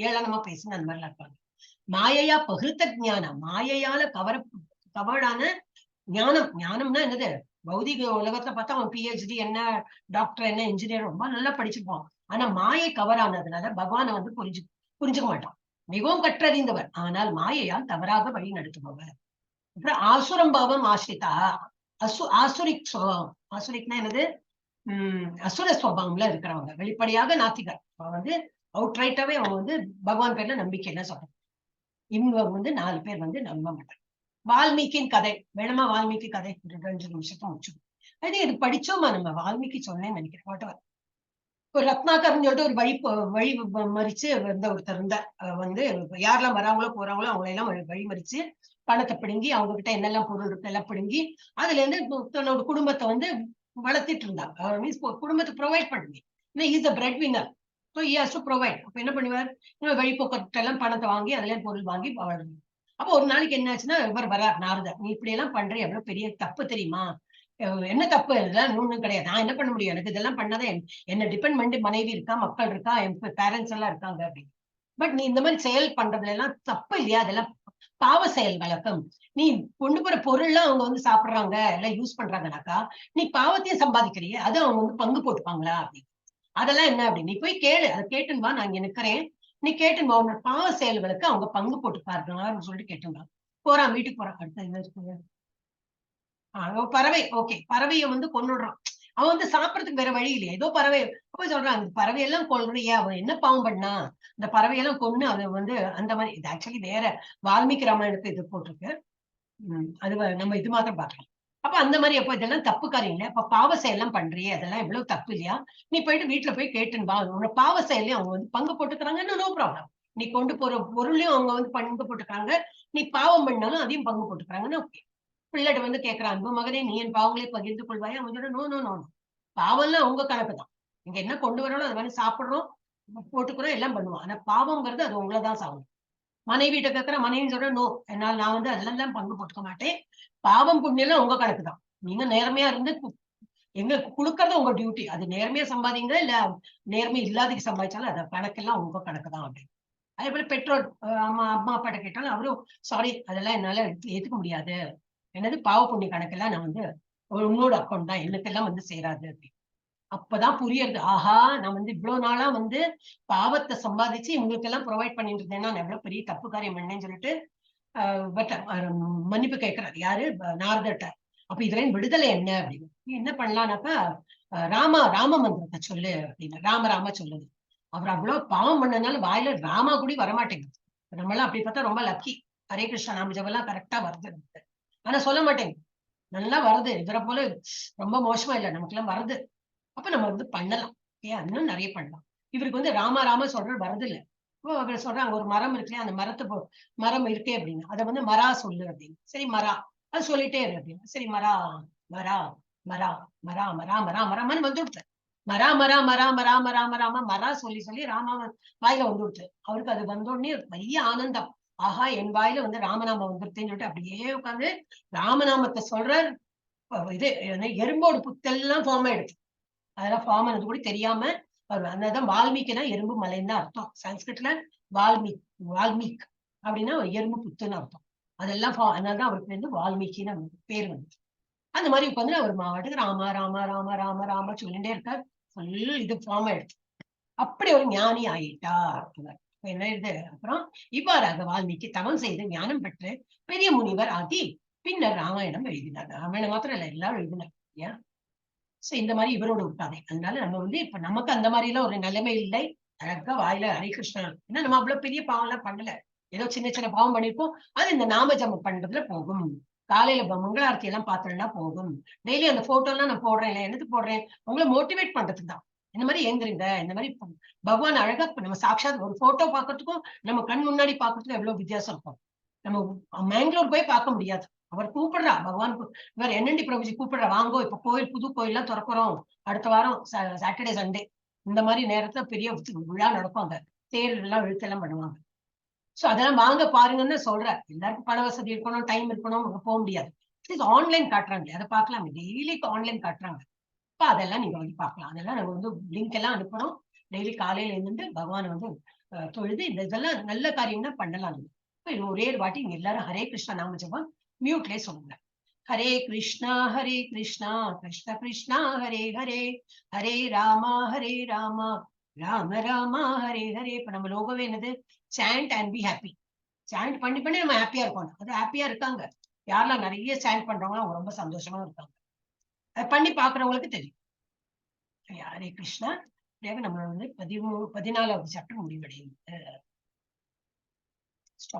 ஏளனமா பேசின அந்த மாதிரிலாம் இருப்பாங்க. மாயையா பகிர்த்த ஞானம், மாயையால கவரான ஞானம்னா என்னது? பௌதிக உலகத்துல பார்த்தா அவன் PhD என்ன, டாக்டர் என்ன, இன்ஜினியர் ரொம்ப நல்லா படிச்சிருப்பான். ஆனா மாயை கவரானதுனால பகவானை வந்து புரிஞ்சுக்க மாட்டான். மிகவும் கற்றறிந்தவர், ஆனால் மாயையால் தவறாக வழி நடத்துபவர். அப்புறம் ஆசுரம்பாவம் ஆசிரிதா, ஆசுரிக் சுபாவம். ஆசுரிக்னா என்னது? அசுர சுபாவம்ல இருக்கிறவங்க, வெளிப்படையாக நாத்திகர். அவன் வந்து அவுட்ரைட்டாவே அவங்க வந்து பகவான் பேர்ல நம்பிக்கை என்ன சொல்றாங்க. இவங்க வந்து 4 பேர் வந்து நம்ப மாட்டாங்க. வால்மீகியின் கதை வேணுமா? வால்மீகி கதை 2 நிமிஷத்தை முடிச்சு. அது இது படிச்சோமா நம்ம? வால்மீகி சொன்னேன்னு நினைக்கிறேன். ஒரு ரத்னாகர்னு சொல்லிட்டு ஒரு வழி மறிச்சு வந்த ஒருத்தர் இருந்தா, வந்து யாரெல்லாம் வராங்களோ போறாங்களோ அவங்களை எல்லாம் வழி மறிச்சு பணத்தை பிடுங்கி, அவங்க கிட்ட என்னெல்லாம் பொருள் இருக்கு எல்லாம் பிடுங்கி அதுல இருந்து தன்னோட குடும்பத்தை வந்து வளர்த்திட்டு இருந்தாங்க. மீன்ஸ் குடும்பத்தை ப்ரொவைட் பண்ணுங்க. Is a bread winner, so he has to provide. அப்ப என்ன பண்ணுவார்? வழிபோக்கர்கிட்ட எல்லாம் பணத்தை வாங்கி அதுல பொருள் வாங்கி வளருங்க. அப்போ ஒரு நாளைக்கு என்ன ஆச்சுன்னா, இவர் வரார் நாரதர். நீ இப்படி எல்லாம் பண்ற, எவ்வளவு பெரிய தப்பு தெரியுமா? என்ன தப்பு? இதெல்லாம் ஒண்ணும் கிடையாது, நான் என்ன பண்ண முடியும், எனக்கு இதெல்லாம் பண்ணாதான் என்ன டிபெண்ட் பண்ணி மனைவி இருக்கா, மக்கள் இருக்கா, என் பேரண்ட்ஸ் எல்லாம் இருக்காங்க அப்படின்னு. பட் நீ இந்த மாதிரி செயல் பண்றதுல எல்லாம் தப்பு இல்லையா? அதெல்லாம் பாவ செயல் வழக்கம். நீ கொண்டு போற பொருள்லாம் அவங்க வந்து சாப்பிடுறாங்க எல்லாம் யூஸ் பண்றாங்கனாக்கா நீ பாவத்தையும் சம்பாதிக்கிறிய, அது அவங்க வந்து பங்கு போட்டுப்பாங்களா அப்படின்னு. அதெல்லாம் என்ன அப்படின்னு நீ போய் கேளு, அதை கேட்டுன்னு வா, நான் இங்க நிக்கிறேன், நீ கேட்டுன்னு வா, உன்னோட பாவ செயல்களுக்கு அவங்க பங்கு போட்டு பாருங்கன்னு சொல்லிட்டு கேட்டுங்க. போறான், வீட்டுக்கு போறான். அடுத்த என்ன இருக்கு? பறவை. ஓகே, பறவையை வந்து கொன்னுடுறான். அவன் வந்து சாப்பிடறதுக்கு வேற வழி இல்லையா, ஏதோ பறவை போய் சொல்றான், அந்த பறவையெல்லாம் கொல்றியா, அவன் என்ன பாவம் பண்ணா, இந்த பறவையெல்லாம் கொன்னு அதை வந்து அந்த மாதிரி. இது ஆக்சுவலி வேற வால்மீகி ராமாயணத்தை இது போட்டிருக்கு. அது நம்ம இது மாத்திரம் பார்க்கலாம். அப்ப அந்த மாதிரி அப்ப இதெல்லாம் தப்பு காரியம் இல்லையா? அப்ப பாவ செயல்லாம் பண்றியே, அதெல்லாம் எவ்வளவு தப்பு இல்லையா? நீ போயிட்டு வீட்டுல போய் கேட்டுன்னு வா, உன்னோட பாவ செயலையும் அவங்க வந்து பங்கு போட்டுக்கிறாங்கன்னா நோ ப்ராப்ளம். நீ கொண்டு போற பொருளையும் அவங்க வந்து பங்கு போட்டுக்கிறாங்க, நீ பாவம் பண்ணாலும் அதையும் பங்கு போட்டுக்கிறாங்கன்னா ஓகே. பிள்ளைகிட்ட வந்து கேட்கிறான், அன்பு மகனே நீ என் பாவங்களே பகிர்ந்து கொள்வாயா? அவங்களோட நோ நோ நோ, பாவம்லாம் உங்க கணக்கு தான். நீங்க என்ன கொண்டு வரணும் அது மாதிரி சாப்பிடுறோம், போட்டுக்கிறோம், எல்லாம் பண்ணுவோம். ஆனா பாவம்ங்கிறது அது உங்களதான் சாகும். மனைவிட்ட கேட்கிற, மனைவி சொல்ற நோ, என்னால் நான் வந்து அதெல்லாம் தான் பங்கு போட்டுக்க மாட்டேன், பாவம் புண்ணியம் உங்க கணக்கு தான். நீங்க நேர்மையா இருந்து எங்களுக்கு கொடுக்கறது உங்க டியூட்டி, அது நேர்மையா சம்பாதிங்க இல்ல நேர்மை இல்லாதக்கு சம்பாதிச்சாலும் அது கணக்கெல்லாம் உங்க கணக்கு தான் அப்படின்னு. அதே போல பெற்றோர் அம்மா அப்பாட்ட கேட்டாலும் அவரும் சாரி, அதெல்லாம் என்னால ஏத்துக்க முடியாது, என்னது பாவ புண்ணிய கணக்கெல்லாம் நான் வந்து உன்னோட அக்கௌண்ட் தான், எனக்கெல்லாம் வந்து சேராது அப்படின்னு. அப்பதான் புரியுறது, ஆஹா நான் வந்து இவ்வளவு நாளா வந்து பாவத்தை சம்பாதிச்சு இவங்களுக்கு எல்லாம் ப்ரொவைட் பண்ணிட்டு இருந்தேன்னா நான் எவ்வளவு பெரிய தப்பு காரியம் பண்ணேன்னு சொல்லிட்டு பட் மன்னிப்பு கேட்கிறாரு யாரு நாரதர்ட்ட. அப்ப இதுல விடுதலை என்ன அப்படின்னு நீ என்ன பண்ணலாம்னாக்கா ராம மந்திரத்தை சொல்லு அப்படின்னு ராம சொல்லுது. அவர் அவ்வளவு பாவம் பண்ணனால வாயில ராமா கூட வரமாட்டேங்குது. நம்ம எல்லாம் அப்படி பார்த்தா ரொம்ப லக்கி. ஹரே கிருஷ்ணா நாம ஜபம் எல்லாம் கரெக்டா வருது, ஆனா சொல்ல மாட்டேங்குது. நல்லா வருது, இவரை போல ரொம்ப மோசமா இல்லை, நமக்கு எல்லாம் வருது. அப்ப நம்ம பண்ணலாம், ஏன் இன்னும் நிறைய பண்ணலாம். இவருக்கு ராம சொல்றது வருது இல்ல. இப்போ அவர் சொல்றாங்க ஒரு மரம் இருக்குல்லையா, அந்த மரம் இருக்கே அப்படின்னு, அதை மரா சொல்லு அப்படின்னு. சரி மரா, அது சொல்லிட்டே இரு அப்படின்னு. சரி மரா மரா மரா மரா மரா மரா மராமன்னு வந்துடுத்து. மரா மரா மரா மரா மரா மராம மரா சொல்லி சொல்லி ராமா வாயில வந்துடுத்து. அவருக்கு அது வந்தோடனே பெரிய ஆனந்தம். ஆஹா, என் வாயில ராமநாமம் வந்துருத்தேன்னு சொல்லிட்டு அப்படியே உட்காந்து ராமநாமத்தை சொல்ற. இது எறும்போடு புத்தெல்லாம் ஃபார்ம் ஆயிடுச்சு. அதெல்லாம் ஃபார்ம் ஆனது கூட தெரியாம அதனாலதான் வால்மீகினா எறும்பு மலைன்னு தான் அர்த்தம். சான்ஸ்கிரிட்ல வால்மீக் அப்படின்னா எறும்பு புத்துன்னு அர்த்தம். அதெல்லாம் அதனாலதான் அவருக்கு வால்மீகின்னு பேர் வந்து. அந்த மாதிரி உட்காந்து அவர் மாவட்டுக்கு ராமா ராமா ராமா ராம ராம சொல்லிட்டே இருக்கார். ஃபுல் இது ஃபார்ம் ஆயிடுச்சு. அப்படி ஒரு ஞானி ஆயிட்டார். என்ன இது அப்புறம் இவ்வாறாக வால்மீகி தவம் செய்து ஞானம் பெற்று பெரிய முனிவர் ஆகி பின்னர் ராமாயணம் எழுதினார். ராமாயணம் மாத்திரம் இல்ல, எல்லாரும் எழுதினார். ஏன் சோ இந்த மாதிரி இவரோட விட்டாதே. அதனால நம்ம இப்ப நமக்கு அந்த மாதிரி எல்லாம் ஒரு நிலைமை இல்லை. அழகா வாயில ஹரே கிருஷ்ணா, ஏன்னா நம்ம அவ்வளவு பெரிய பாவம் எல்லாம் பண்ணல, ஏதோ சின்ன சின்ன பாவம் பண்ணிருப்போம். அது இந்த நாம ஜபம் பண்றதுல போகும். காலையில மங்களாரத்தி எல்லாம் பார்த்தோம்னா போகும். டெய்லி அந்த போட்டோ எல்லாம் நான் போடுறேன் இல்லை, என்னது போடுறேன், உங்களை மோட்டிவேட் பண்றதுக்கு தான். இந்த மாதிரி ஏங்குறீங்க, இந்த மாதிரி பகவான் அழகா நம்ம சாட்சாத் ஒரு போட்டோ பாக்குறதுக்கும் நம்ம கண் முன்னாடி பாக்குறதுக்கும் எவ்வளவு வித்தியாசம் இருக்கும். நம்ம மேங்களூர் போய் பார்க்க முடியாது. அவர் கூப்பிடுறா, பகவான் இவர் என்னண்டி பிரபுஜி கூப்பிடுறா, வாங்கோ இப்ப புது கோயில்லாம் திறக்கிறோம் அடுத்த வாரம் சாட்டர்டே சண்டே. இந்த மாதிரி நேரத்துல பெரிய விழா நடக்கும், அங்க தேர் எல்லாம் இழுத்தெல்லாம் பண்ணுவாங்க. சோ அதெல்லாம் வாங்க பாருங்கன்னு சொல்ற. எல்லாருக்கும் பண வசதி இருக்கணும், டைம் இருக்கணும், அங்க போக முடியாது. ஆன்லைன் காட்டுறாங்க, அதை பார்க்கலாம். டெய்லி ஆன்லைன் காட்டுறாங்க. இப்ப அதெல்லாம் நீங்க பார்க்கலாம். அதெல்லாம் நம்ம லிங்க் எல்லாம் அனுப்புறோம். டெய்லி காலையில இருந்து பகவான் தொழுது இதெல்லாம் நல்ல காரியம் தான் பண்ணலாம். இது ஒரே வாட்டி நீங்க எல்லாரும் ஹரே கிருஷ்ணா நாம ஜபம் மியூட்லயே சொல்லுங்க. ஹரே கிருஷ்ணா கிருஷ்ணா கிருஷ்ணா ஹரே ஹரே, ஹரே ராமா ராம ராமா ஹரே ஹரே. இப்ப நம்ம லோகவே என்னது, chant and be happy. Chant பண்ணி பண்ணி நம்ம ஹாப்பியா இருக்கோம். அது ஹாப்பியா இருக்காங்க. யாரெல்லாம் நிறைய சாண்ட் பண்றவங்க அவங்க ரொம்ப சந்தோஷமா இருக்காங்க. அதை பண்ணி பாக்குறவங்களுக்கு தெரியும். ஹரே கிருஷ்ணா. நம்ம 14வது சாப்டர் முடிவடையும்.